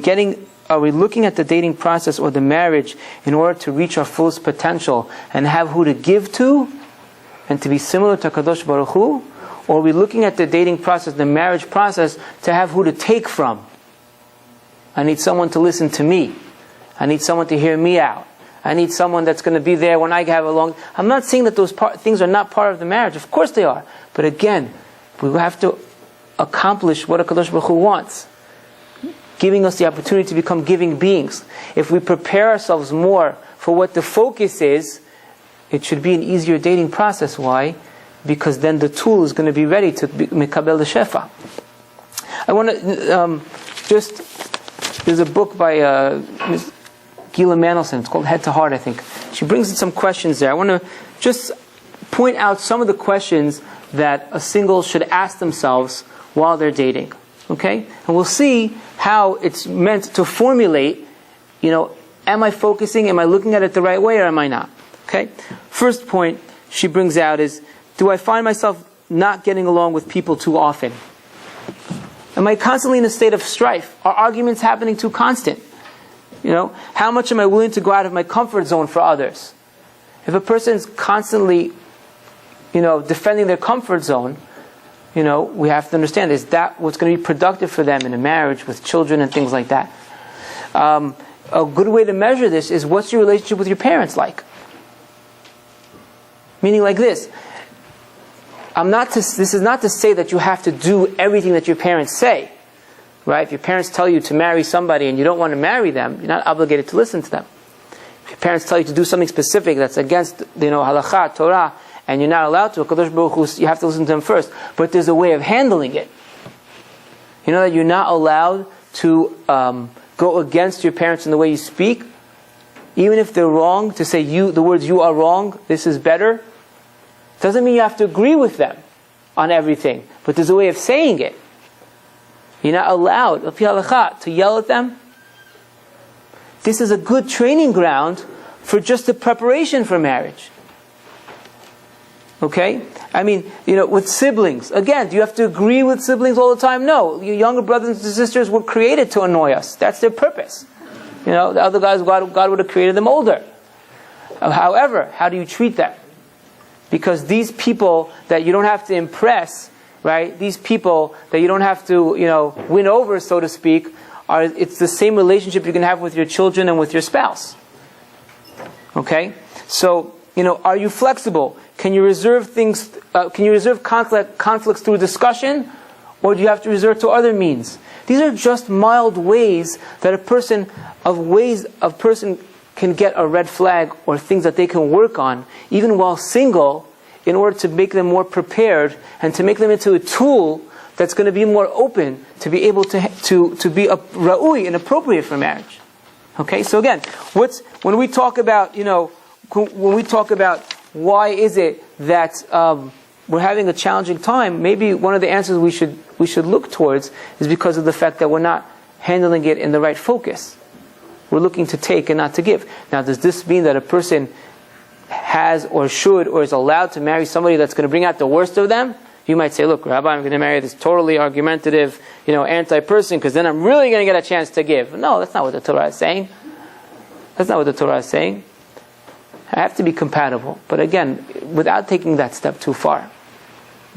looking at the dating process or the marriage in order to reach our fullest potential and have who to give to and to be similar to Kadosh Baruch Hu? Or are we looking at the dating process, the marriage process, to have who to take from? I need someone to listen to me. I need someone to hear me out. I need someone that's going to be there when I have a long... I'm not saying that those things are not part of the marriage. Of course they are. But again, we have to accomplish what HaKadosh Baruch Hu wants, giving us the opportunity to become giving beings. If we prepare ourselves more for what the focus is, it should be an easier dating process. Why? Because then the tool is going to be ready to mikabel the shefa. I want to there's a book by Gila Mandelson. It's called Head to Heart, I think. She brings in some questions there. I want to just point out some of the questions that a single should ask themselves while they're dating. Okay? And we'll see how it's meant to formulate, am I focusing, am I looking at it the right way, or am I not? Okay? First point she brings out is, do I find myself not getting along with people too often? Am I constantly in a state of strife? Are arguments happening too constant? How much am I willing to go out of my comfort zone for others? If a person's constantly, defending their comfort zone, we have to understand, is that what's going to be productive for them in a marriage with children and things like that? A good way to measure this is, what's your relationship with your parents like? Meaning like this. This is not to say that you have to do everything that your parents say. Right? If your parents tell you to marry somebody and you don't want to marry them, you're not obligated to listen to them. If your parents tell you to do something specific that's against, halakha, Torah, and you're not allowed to, Kadosh Baruch Hu, you have to listen to them first. But there's a way of handling it. That you're not allowed to go against your parents in the way you speak, even if they're wrong, to say the words "you are wrong, this is better." Doesn't mean you have to agree with them on everything, but there's a way of saying it. You're not allowed, to yell at them. This is a good training ground for just the preparation for marriage. Okay? With siblings. Again, do you have to agree with siblings all the time? No. Your younger brothers and sisters were created to annoy us. That's their purpose. The other guys, God would have created them older. However, how do you treat them? Because these people that you don't have to impress, right? These people that you don't have to, win over, so to speak, it's the same relationship you can have with your children and with your spouse. Okay? So, are you flexible? Can you reserve things, conflicts through discussion? Or do you have to resort to other means? These are just mild ways that a person can get a red flag or things that they can work on, even while single, in order to make them more prepared and to make them into a tool that's going to be more open to be able to be ra'ui and appropriate for marriage. Okay, so again, when we talk about why is it that we're having a challenging time, maybe one of the answers we should look towards is because of the fact that we're not handling it in the right focus. We're looking to take and not to give. Now, does this mean that a person has or should or is allowed to marry somebody that's going to bring out the worst of them, you might say, look, Rabbi, I'm going to marry this totally argumentative, anti-person, because then I'm really going to get a chance to give. No, that's not what the Torah is saying. That's not what the Torah is saying. I have to be compatible. But again, without taking that step too far.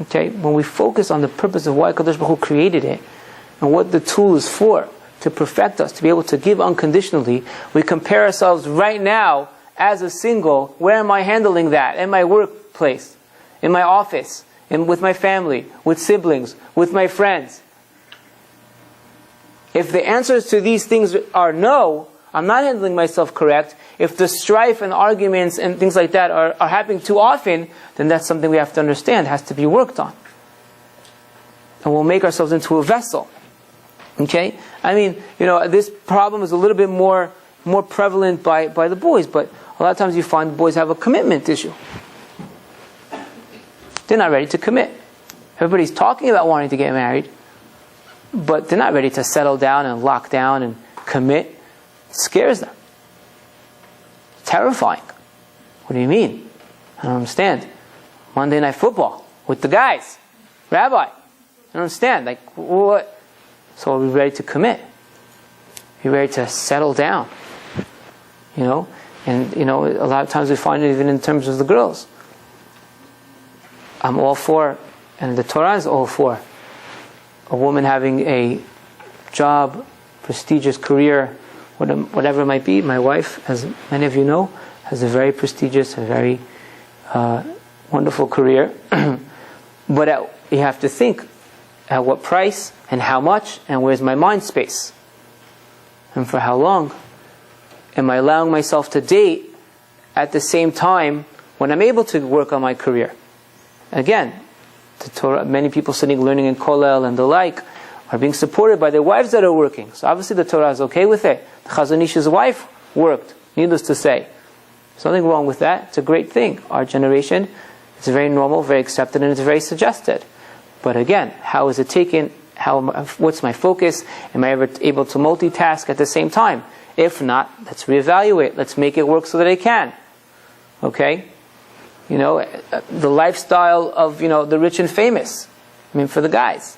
Okay? When we focus on the purpose of why Kadosh Baruch Hu created it, and what the tool is for, to perfect us, to be able to give unconditionally, we compare ourselves right now as a single. Where am I handling that? In my workplace, in my office, with my family, with siblings, with my friends. If the answers to these things are no, I'm not handling myself correct. If the strife and arguments and things like that are happening too often, then that's something we have to understand, has to be worked on. And we'll make ourselves into a vessel. Okay? I mean, this problem is a little bit more prevalent by the boys, but a lot of times you find boys have a commitment issue. They're not ready to commit. Everybody's talking about wanting to get married, but they're not ready to settle down and lock down and commit. It scares them. It's terrifying. What do you mean? I don't understand. Monday Night Football with the guys. Rabbi, I don't understand. Like, what? So are we ready to commit? Are you ready to settle down? And, a lot of times we find it even in terms of the girls. I'm all for, and the Torah is all for, a woman having a job, prestigious career, whatever it might be. My wife, as many of you know, has a very prestigious, a very wonderful career. But you have to think, at what price, and how much, and where's my mind space? And for how long? Am I allowing myself to date at the same time when I'm able to work on my career? Again, the Torah, many people sitting learning in Kollel and the like are being supported by their wives that are working. So obviously the Torah is okay with it. The Chazon Ish's wife worked, needless to say. There's nothing wrong with that. It's a great thing. Our generation, it's very normal, very accepted, and it's very suggested. But again, how is it taken? What's my focus? Am I ever able to multitask at the same time? If not, let's reevaluate. Let's make it work so that I can. Okay? The lifestyle of, the rich and famous. For the guys.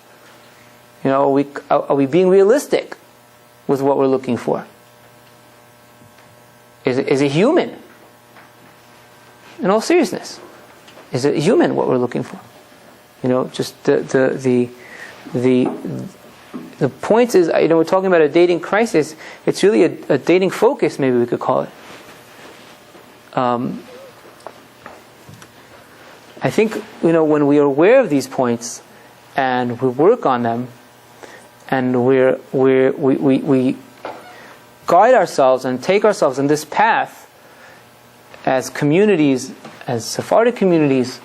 Are we being realistic with what we're looking for? Is it human? In all seriousness. Is it human what we're looking for? Just the point is, we're talking about a dating crisis. It's really a dating focus, maybe we could call it. I think, when we are aware of these points and we work on them and we guide ourselves and take ourselves in this path as communities, as Sephardic communities,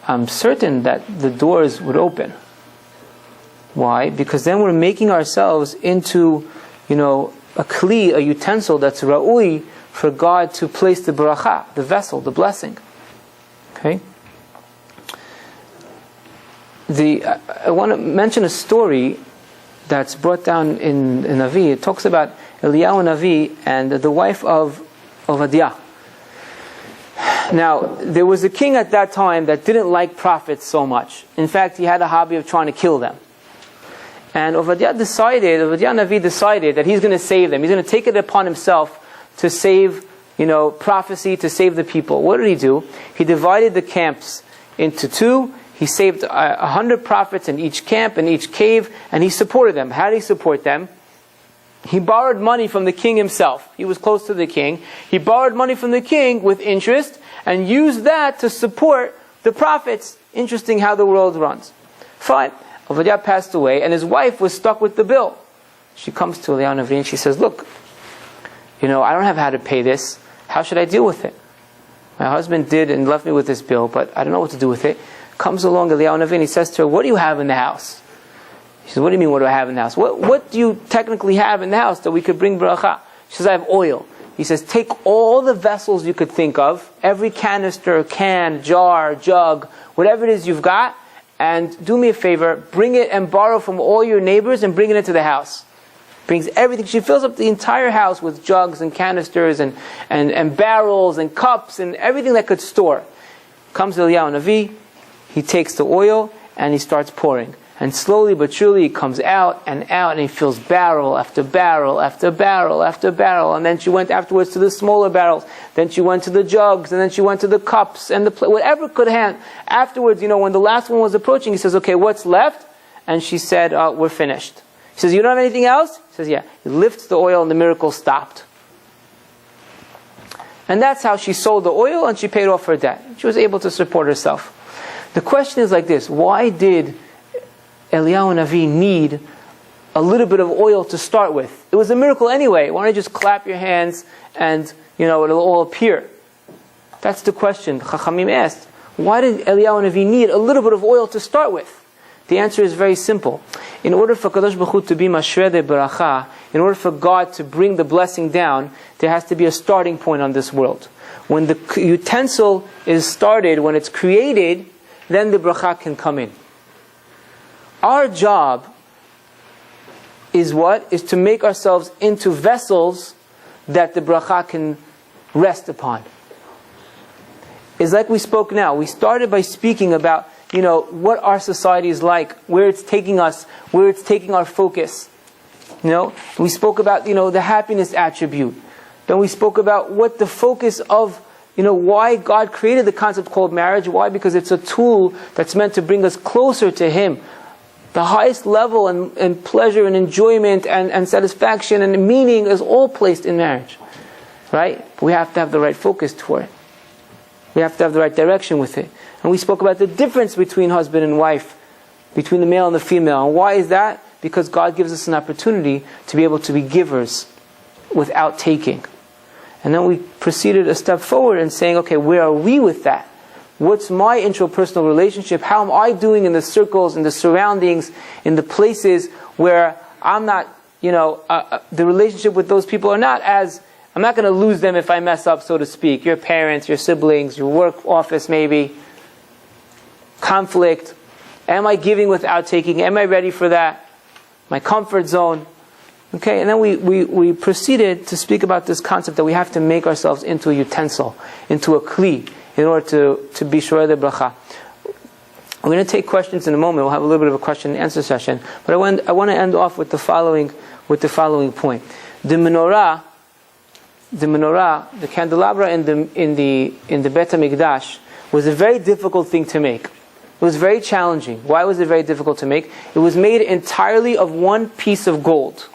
I'm certain that the doors would open. Why? Because then we're making ourselves into, a kli, a utensil that's ra'ui for God to place the bracha, the vessel, the blessing. Okay? I want to mention a story that's brought down in Navi. It talks about Eliyahu Navi and the wife of Obadiah. Now, there was a king at that time that didn't like prophets so much. In fact, he had a hobby of trying to kill them. And Obadiah Navi decided that he's going to save them. He's going to take it upon himself to save, prophecy, to save the people. What did he do? He divided the camps into two. He saved 100 prophets in each camp, in each cave, and he supported them. How did he support them? He borrowed money from the king himself. He was close to the king. He borrowed money from the king with interest and used that to support the prophets. Interesting how the world runs. Fine. Obadiah passed away, and his wife was stuck with the bill. She comes to Eliyahu Navi and she says, look, I don't have how to pay this. How should I deal with it? My husband did and left me with this bill, but I don't know what to do with it. Comes along Eliyahu Navi and he says to her, what do you have in the house? She says, what do you mean, what do I have in the house? What do you technically have in the house that we could bring bracha? She says, I have oil. He says, take all the vessels you could think of, every canister, can, jar, jug, whatever it is you've got, and do me a favor, bring it and borrow from all your neighbors and bring it into the house. brings everything. She fills up the entire house with jugs and canisters and barrels and cups and everything that could store. Comes Eliyahu Navi, he takes the oil and he starts pouring. And slowly but surely it comes out, and he fills barrel after barrel after barrel after barrel. And then she went afterwards to the smaller barrels. Then she went to the jugs, and then she went to the cups and whatever could hand. Afterwards, when the last one was approaching, he says, okay, what's left? And she said, we're finished. He says, you don't have anything else? He says, yeah. He lifts the oil and the miracle stopped. And that's how she sold the oil and she paid off her debt. She was able to support herself. The question is like this: why did Eliyahu Navi need a little bit of oil to start with? It was a miracle anyway. Why don't you just clap your hands and, it'll all appear? That's the question Chachamim asked. Why did Eliyahu Navi need a little bit of oil to start with? The answer is very simple. In order for Kadosh Baruch Hu to be Mashrede Baracha, in order for God to bring the blessing down, there has to be a starting point on this world. When the utensil is started, when it's created, then the bracha can come in. Our job is what? Is to make ourselves into vessels that the bracha can rest upon. It's like we spoke now. We started by speaking about, what our society is like, where it's taking us, where it's taking our focus. We spoke about, the happiness attribute. Then we spoke about what the focus of, why God created the concept called marriage. Why? Because it's a tool that's meant to bring us closer to Him. The highest level and pleasure and enjoyment and satisfaction and meaning is all placed in marriage. Right? But we have to have the right focus toward it. We have to have the right direction with it. And we spoke about the difference between husband and wife, between the male and the female. And why is that? Because God gives us an opportunity to be able to be givers without taking. And then we proceeded a step forward in saying, okay, where are we with that? What's my interpersonal relationship? How am I doing in the circles, in the surroundings, in the places where I'm not, the relationship with those people are not as, I'm not going to lose them if I mess up, so to speak. Your parents, your siblings, your work office maybe. Conflict. Am I giving without taking? Am I ready for that? My comfort zone. Okay, and then we proceeded to speak about this concept that we have to make ourselves into a utensil, into a kli, in order to be shorei de bracha. I'm going to take questions in a moment. We'll have a little bit of a question and answer session. But I want to end off with the following point. The menorah, the candelabra in the Bet HaMikdash was a very difficult thing to make. It was very challenging. Why was it very difficult to make? It was made entirely of one piece of gold.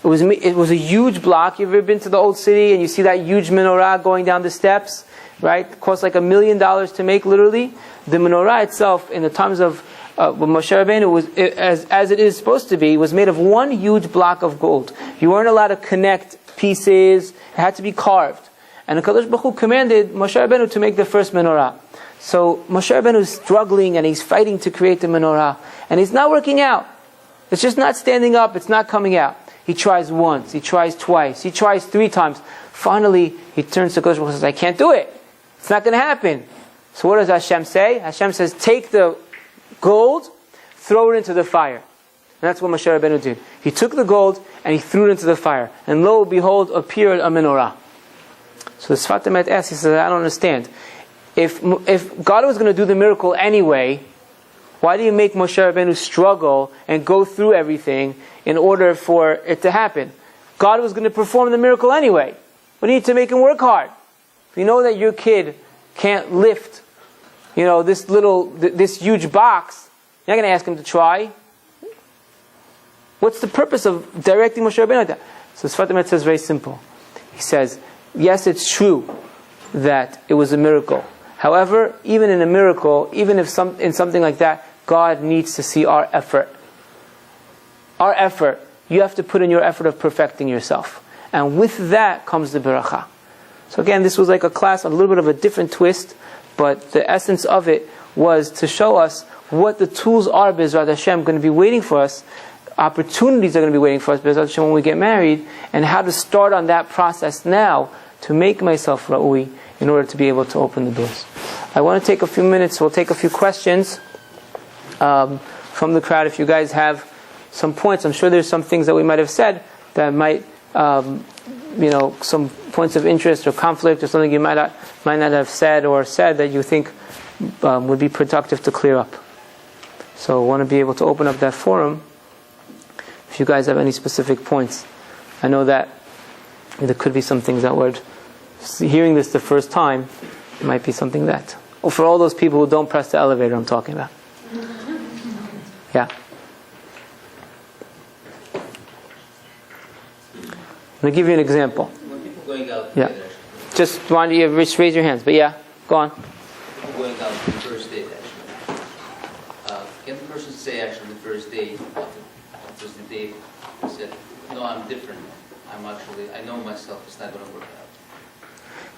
It was a huge block. You've ever been to the old city and you see that huge menorah going down the steps? Right? It cost like $1 million to make, literally. The menorah itself, in the times of Moshe Rabbeinu, as it is supposed to be, was made of one huge block of gold. You weren't allowed to connect pieces. It had to be carved. And the Kadosh Baruch Hu commanded Moshe Rabbeinu to make the first menorah. So Moshe Rabbeinu is struggling and he's fighting to create the menorah. And it's not working out. It's just not standing up. It's not coming out. He tries once. He tries twice. He tries 3 times. Finally, he turns to Kadosh Baruch Hu and says, I can't do it. It's not going to happen. So what does Hashem say? Hashem says, take the gold, throw it into the fire. And that's what Moshe Rabbeinu did. He took the gold and he threw it into the fire. And lo, behold, appeared a menorah. So the Sfat Emet asks, he says, I don't understand. If God was going to do the miracle anyway, why do you make Moshe Rabbeinu struggle and go through everything in order for it to happen? God was going to perform the miracle anyway. What do you need to make him work hard? If you know that your kid can't lift, this huge box, you're not going to ask him to try. What's the purpose of directing Moshe Rabbeinu like that? So Sfat Emet says very simple. He says, yes, it's true that it was a miracle. However, even in a miracle, even if in something like that, God needs to see our effort. Our effort. You have to put in your effort of perfecting yourself. And with that comes the beracha. So again, this was like a class, a little bit of a different twist, but the essence of it was to show us what the tools are, B'ezrat Hashem, going to be waiting for us, opportunities are going to be waiting for us, B'ezrat Hashem, when we get married, and how to start on that process now to make myself ra'ui in order to be able to open the doors. I want to take a few minutes, we'll take a few questions from the crowd. If you guys have some points. I'm sure there's some things that we might have said that might, some points of interest or conflict or something you might not have said that you think would be productive to clear up. So I want to be able to open up that forum if you guys have any specific points. I know that there could be some things that would, hearing this the first time, it might be something that, or for all those people who don't press the elevator I'm talking about. Yeah. I'm going to give you an example. When people going out Yeah. together, Just want you to raise your hands, but yeah, go on. people going out the first date actually. Can the person say actually the first date, after the date, said, no, I'm different. I know myself, it's not going to work out.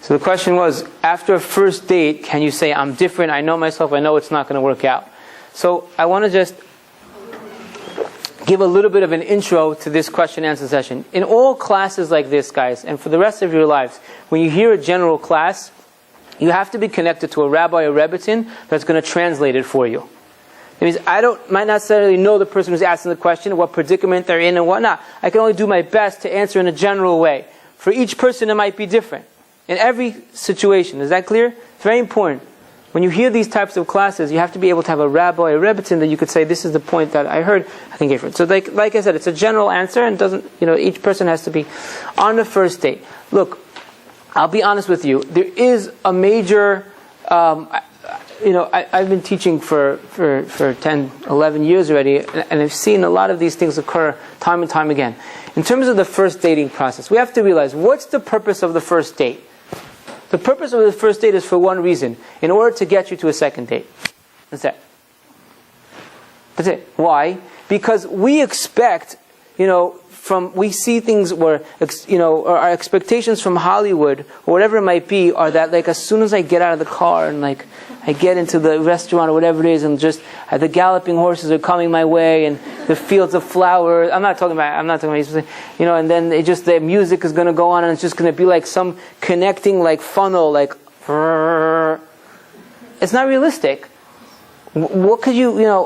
So the question was, after a first date, can you say, I'm different, I know myself, I know it's not going to work out? So I want to just give a little bit of an intro to this question and answer session. In all classes like this, guys, and for the rest of your lives, when you hear a general class, you have to be connected to a rabbi or rebbetzin that's going to translate it for you. It means might not necessarily know the person who's asking the question, what predicament they're in and whatnot. I can only do my best to answer in a general way. For each person, it might be different. In every situation. Is that clear? It's very important. When you hear these types of classes, you have to be able to have a rabbi or rebbetzin that you could say, this is the point that I heard, I think different. So like I said, it's a general answer and doesn't, each person has to be on the first date. Look, I'll be honest with you. There is a major, I've been teaching for 10, 11 years already, and I've seen a lot of these things occur time and time again. In terms of the first dating process, we have to realize, what's the purpose of the first date? The purpose of the first date is for one reason, in order to get you to a second date. That's it. That's it. Why? Because we expect, we see things where, or our expectations from Hollywood, or whatever it might be, are that as soon as I get out of the car and I get into the restaurant or whatever it is, and just the galloping horses are coming my way, and the fields of flowers. I'm not talking about, and then the music is going to go on, and it's just going to be like some connecting funnel, it's not realistic. What could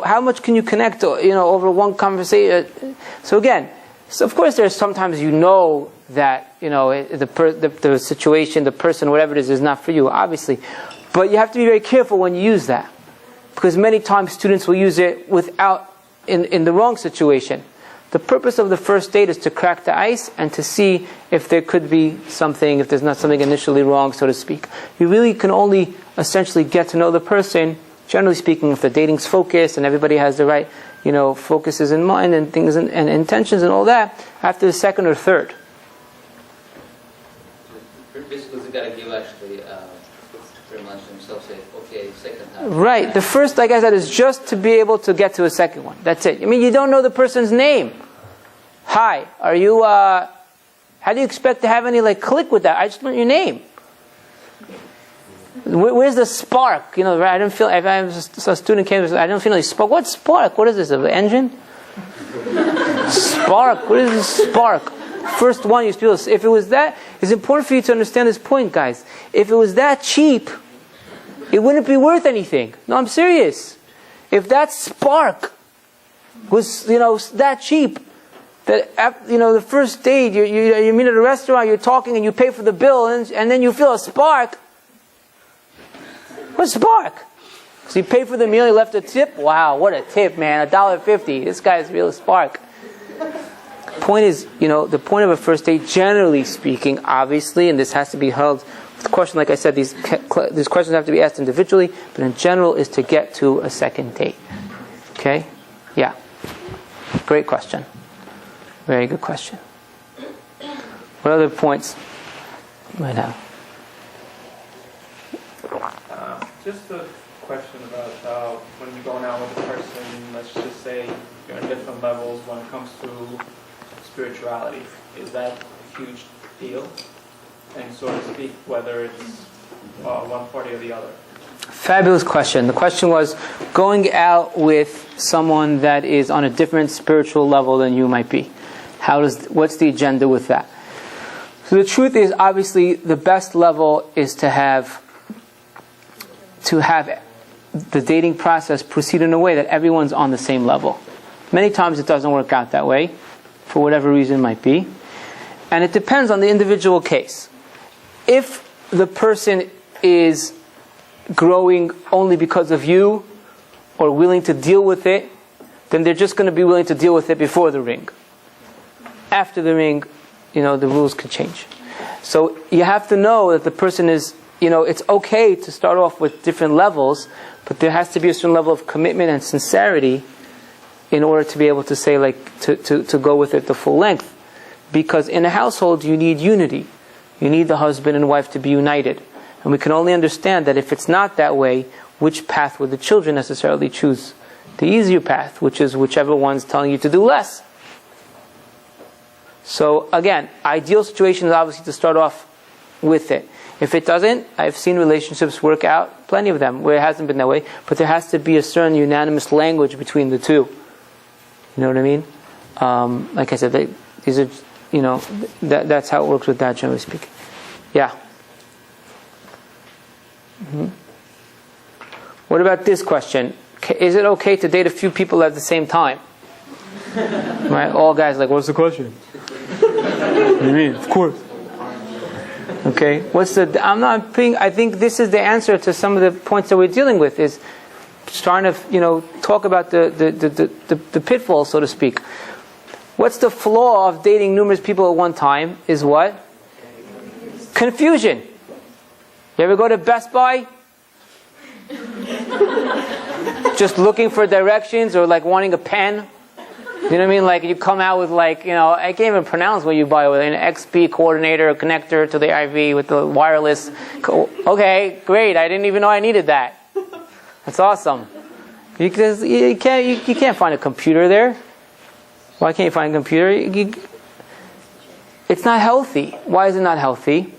how much can you connect, over one conversation? So again, of course, there's sometimes that the situation, the person, whatever it is not for you, obviously. But you have to be very careful when you use that, because many times students will use it in the wrong situation. The purpose of the first date is to crack the ice and to see if there could be something, if there's not something initially wrong, so to speak. You really can only essentially get to know the person, generally speaking, if the dating's focused and everybody has the right, focuses in mind and things and intentions and all that, after the second or third. Basically, you got to give actually pretty much himself say, okay, second time. Right. The first, like I said, is just to be able to get to a second one. That's it. You don't know the person's name. Hi, are you, how do you expect to have any click with that? I just learned your name. Where's the spark? I don't feel, if a student came, I don't feel any spark. What spark? What is this, an engine? Spark. What is this spark? First one you feel. If it was that, it's important for you to understand this point, guys. If it was that cheap, it wouldn't be worth anything. No, I'm serious. If that spark was, that cheap, that the first date, you meet at a restaurant, you're talking and you pay for the bill, and then you feel a spark. What spark? So you paid for the meal, you left a tip. Wow, what a tip, man! $1.50. This guy's real spark. Point is, the point of a first date, generally speaking, obviously, and this has to be held with the question, like I said, these questions have to be asked individually, but in general is to get to a second date. Okay? Yeah. Great question. Very good question. What other points you might have? Just a question about when you're going out with a person, let's just say you're on different levels when it comes to spirituality. Is that a huge deal? And so to speak, whether it's one party or the other? Fabulous question. The question was going out with someone that is on a different spiritual level than you might be. What's the agenda with that? So the truth is, obviously, the best level is to have the dating process proceed in a way that everyone's on the same level. Many times it doesn't work out that way, for whatever reason it might be. And it depends on the individual case. If the person is growing only because of you, or willing to deal with it, then they're just going to be willing to deal with it before the ring. After the ring, the rules could change. So you have to know that the person is, it's okay to start off with different levels, but there has to be a certain level of commitment and sincerity in order to be able to say, to go with it the full length. Because in a household, you need unity. You need the husband and wife to be united. And we can only understand that if it's not that way, which path would the children necessarily choose? The easier path, which is whichever one's telling you to do less. So again, ideal situation is obviously to start off with it. If it doesn't, I've seen relationships work out, plenty of them, where it hasn't been that way, but there has to be a certain unanimous language between the two. You know what I mean? Like I said, these are, that's how it works with that, generally speaking. Yeah. Mm-hmm. What about this question? Is it okay to date a few people at the same time? Right? All guys like, what's the question? What do you mean? Of course. Okay. I think this is the answer to some of the points that we're dealing with, is trying to, talk about the pitfall, so to speak. What's the flaw of dating numerous people at one time is what? Confusion. You ever go to Best Buy? Just looking for directions, or like wanting a pen? You know what I mean? Like you come out with I can't even pronounce what you buy, with an XP coordinator, a connector to the IV with the wireless. Okay, great. I didn't even know I needed that. That's awesome. You can't find a computer there. Why can't you find a computer? It's not healthy. Why is it not healthy?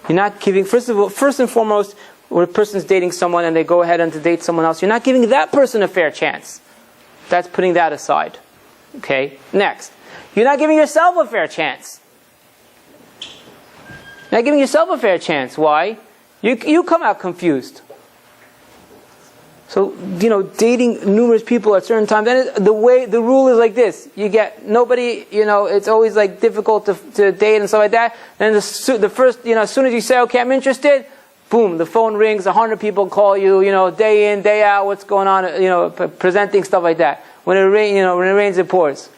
You're not giving, first and foremost, when a person's dating someone and they go ahead and to date someone else, you're not giving that person a fair chance. That's putting that aside. Okay? Next. You're not giving yourself a fair chance. You're not giving yourself a fair chance. Why? You come out confused. So, dating numerous people at certain times, and the rule is like this: you get nobody, it's always like difficult to date and stuff like that. And the first, as soon as you say, okay, I'm interested, boom, the phone rings, 100 people call you, day in, day out, what's going on, presenting stuff like that. When it rains, it pours.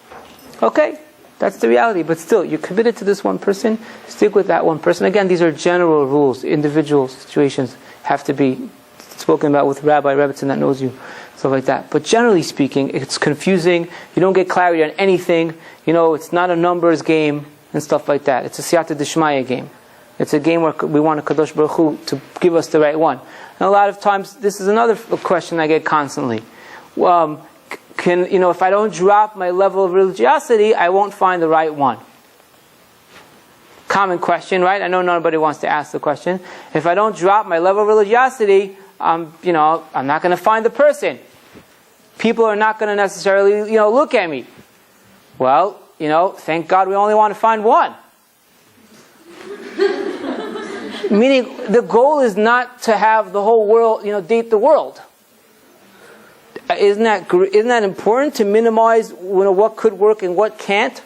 Okay, that's the reality. But still, you're committed to this one person. Stick with that one person. Again, these are general rules. Individual situations have to be spoken about with Rabbi Rebbitzin that knows you, stuff like that. But generally speaking, it's confusing. You don't get clarity on anything. It's not a numbers game and stuff like that. It's a siyata d'shmaya game. It's a game where we want a Kadosh Baruch Hu to give us the right one. And a lot of times, this is another question I get constantly. If I don't drop my level of religiosity, I won't find the right one. Common question, right? I know nobody wants to ask the question. If I don't drop my level of religiosity, I'm not going to find the person. People are not going to necessarily, look at me. Well, thank God we only want to find one. Meaning, the goal is not to have the whole world, date the world. Isn't that important to minimize, what could work and what can't?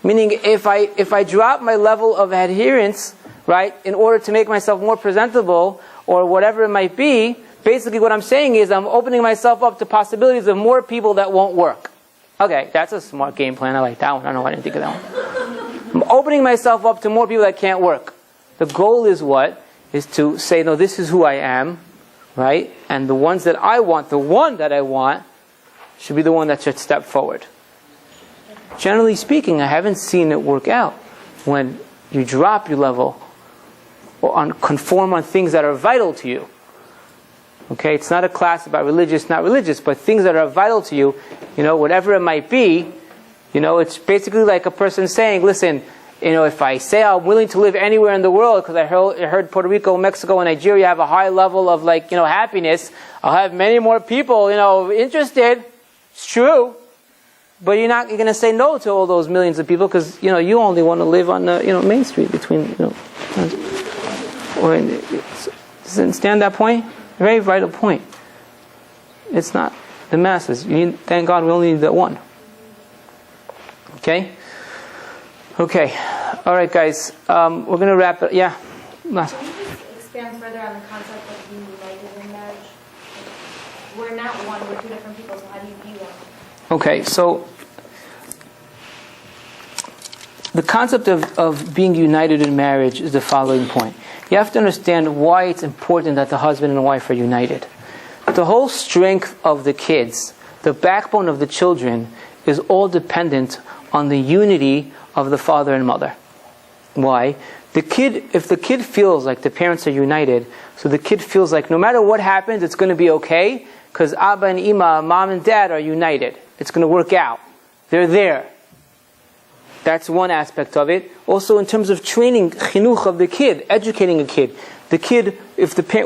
Meaning, if I drop my level of adherence, right, in order to make myself more presentable, or whatever it might be, basically what I'm saying is I'm opening myself up to possibilities of more people that won't work. Okay, that's a smart game plan. I like that one. I don't know why I didn't think of that one. I'm opening myself up to more people that can't work. The goal is what? Is to say, no, this is who I am, right? And the ones that I want, the one that I want, should be the one that should step forward. Generally speaking, I haven't seen it work out when you drop your level or conform on things that are vital to you. Okay, it's not a class about religious, not religious, but things that are vital to you, whatever it might be, it's basically like a person saying, listen, if I say I'm willing to live anywhere in the world, because I heard Puerto Rico, Mexico, and Nigeria have a high level of happiness, I'll have many more people, interested. It's true. But you're going to say no to all those millions of people because, you only want to live on, Main Street between, Does it understand that point? A very vital point. It's not the masses. Thank God we only need that one. Okay? Okay. All right, guys. We're going to wrap it. Yeah? Last. Can you just expand further on the concept of being united in marriage? We're not one, we're two different people, so how do you be one? Okay, so the concept of being united in marriage is the following point. You have to understand why it's important that the husband and wife are united. The whole strength of the kids, the backbone of the children, is all dependent on the unity of the father and mother. Why? If the kid feels like the parents are united, so the kid feels like no matter what happens, it's going to be okay, because Abba and Ima, mom and dad are united. It's going to work out. They're there. That's one aspect of it. Also in terms of training, chinuch of the kid, educating a kid. The kid,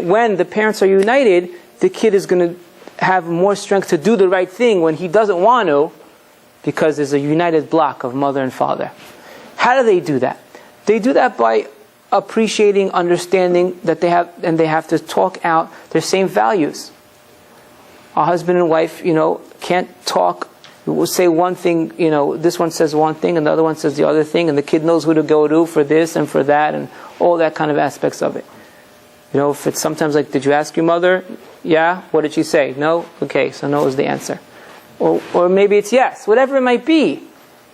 when the parents are united, the kid is going to have more strength to do the right thing when he doesn't want to, because there's a united block of mother and father. How do they do that? They do that by appreciating, understanding that they have to talk out their same values. A husband and wife, can't talk. We'll say one thing, this one says one thing and the other one says the other thing, and the kid knows who to go to for this and for that and all that kind of aspects of it. If it's sometimes like, did you ask your mother? Yeah? What did she say? No? Okay, so no is the answer. Or maybe it's yes. Whatever it might be.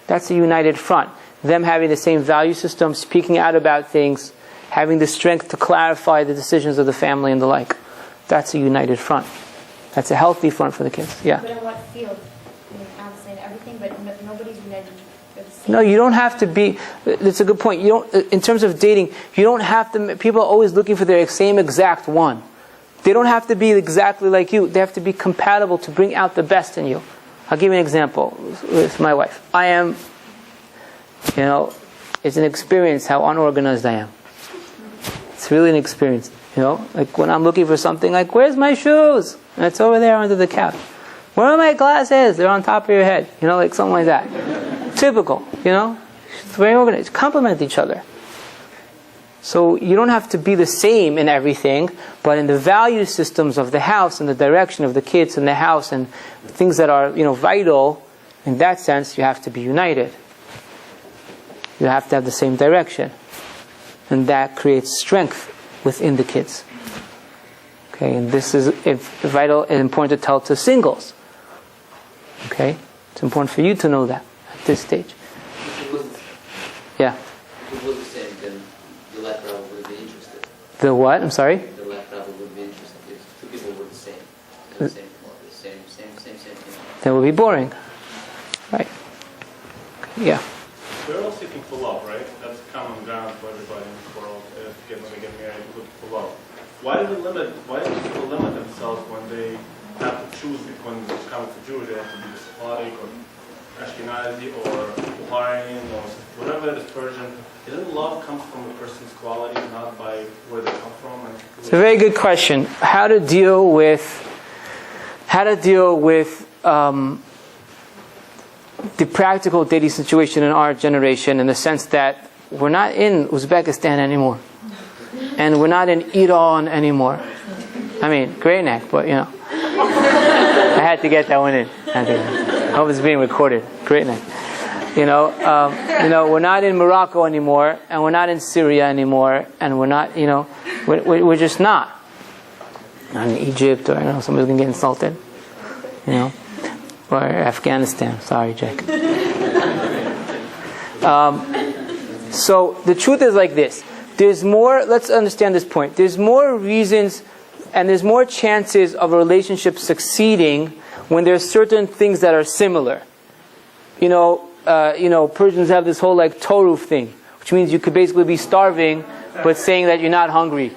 That's a united front. Them having the same value system, speaking out about things, having the strength to clarify the decisions of the family and the like. That's a united front. That's a healthy front for the kids. Yeah? But in what field? I'm saying everything, but nobody's united for the same. No, you don't have to be. That's a good point. In terms of dating, you don't have to. People are always looking for their same exact one. They don't have to be exactly like you. They have to be compatible to bring out the best in you. I'll give you an example with my wife. I am, it's an experience how unorganized I am. It's really an experience. Like when I'm looking for something, like, where's my shoes? And it's over there under the couch. Where are my glasses? They're on top of your head. Like something like that. Typical, It's very organized. Complement each other. So you don't have to be the same in everything, but in the value systems of the house and the direction of the kids in the house and things that are, vital, in that sense, you have to be united. You have to have the same direction. And that creates strength within the kids. Okay, and this is vital and important to tell to singles. Okay, it's important for you to know that at this stage. Yeah. If it was the same, then the left probably would be interested. The what? I'm sorry? The left probably would be interested if two people were the same. The same thing. That would be boring. Right. Yeah. We're all seeking for love, right? That's common ground for everybody in the world. When they get married, look for love. Why do people limit themselves when they have to choose when it comes to Jewish? They have to be Sephardic or Ashkenazi or Hawaiian or whatever it is, Persian. Isn't love comes from a person's quality, not by where they come from? It's a very good question. How to deal with the practical dating situation in our generation, in the sense that we're not in Uzbekistan anymore, and we're not in Iran anymore. I mean, great neck, but I had to get that one in. I hope it's being recorded. Great neck. We're not in Morocco anymore, and we're not in Syria anymore, and we're not, we're just not. Not in Egypt, or somebody's gonna get insulted, or Afghanistan. Sorry, Jack. So the truth is like this. There's more. Let's understand this point. There's more reasons, and there's more chances of a relationship succeeding when there's certain things that are similar. Persians have this whole Toruf thing, which means you could basically be starving, but saying that you're not hungry.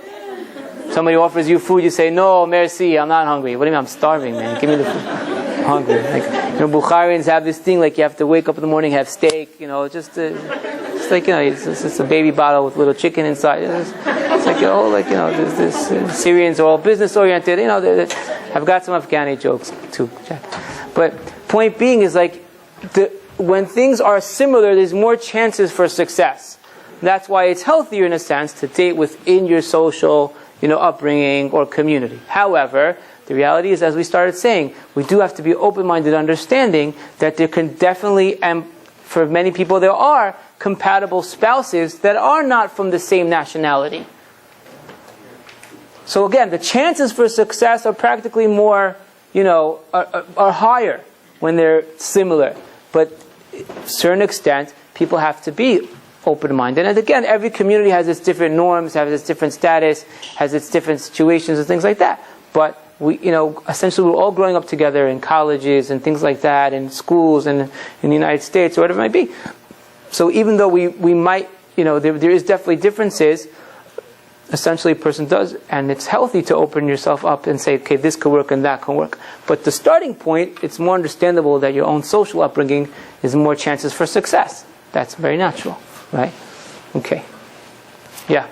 Somebody offers you food, you say, no, merci, I'm not hungry. What do you mean, I'm starving, man? Give me the food. I'm hungry. Bukharians have this thing, you have to wake up in the morning, have steak, it's a baby bottle with little chicken inside. It's this Syrians are all business oriented. I've got some Afghani jokes too, Jack. But point being is when things are similar, there's more chances for success. That's why it's healthier in a sense to date within your social, upbringing or community. However, The reality is, as we started saying, we do have to be open-minded, understanding that there can definitely, and for many people there are, compatible spouses that are not from the same nationality. So again, the chances for success are practically more, are higher when they're similar. But to a certain extent, people have to be open-minded. And again, every community has its different norms, has its different status, has its different situations and things like that. But we, essentially we're all growing up together in colleges and things like that, in schools and in the United States or whatever it might be. So even though we might, there is definitely differences, essentially a person does, and it's healthy to open yourself up and say, okay, this could work and that can work. But the starting point, it's more understandable that your own social upbringing is more chances for success. That's very natural, right? Okay. Yeah.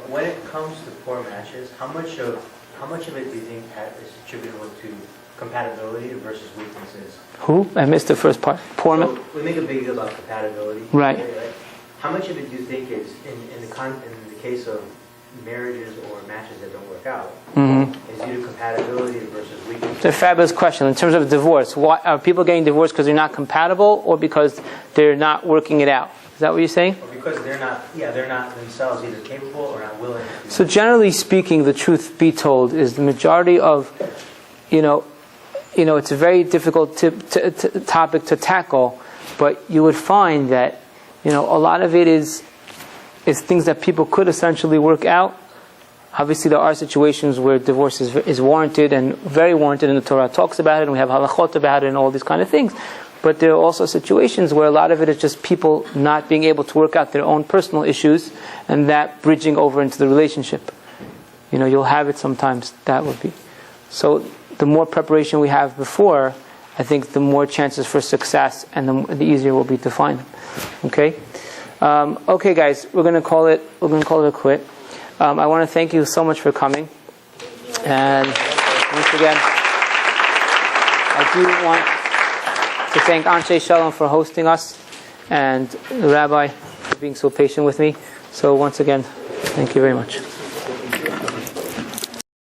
When it comes to poor matches, how much of it do you think is attributable to compatibility versus weaknesses? Who? I missed the first part. Poor So we make a big deal about compatibility. Right. How much of it do you think is in the case of marriages or matches that don't work out, is due to compatibility versus weakness? It's a fabulous question. In terms of divorce, why are people getting divorced because they're not compatible or because they're not working it out? Is that what you're saying? Or because they're not themselves either capable or not willing to. So generally speaking, the truth be told is the majority of, it's a very difficult topic to tackle, but you would find that, a lot of it is things that people could essentially work out. Obviously, there are situations where divorce is warranted and very warranted, and the Torah talks about it, and we have halachot about it, and all these kind of things. But there are also situations where a lot of it is just people not being able to work out their own personal issues, and that bridging over into the relationship. You'll have it sometimes. That would be. So the more preparation we have before, I think the more chances for success, and the easier will be to find them. Okay. Okay, guys, we're going to call it a quit. I want to thank you so much for coming, and once again, I do want to thank Anshe Shalom for hosting us, and the Rabbi for being so patient with me. So once again, thank you very much.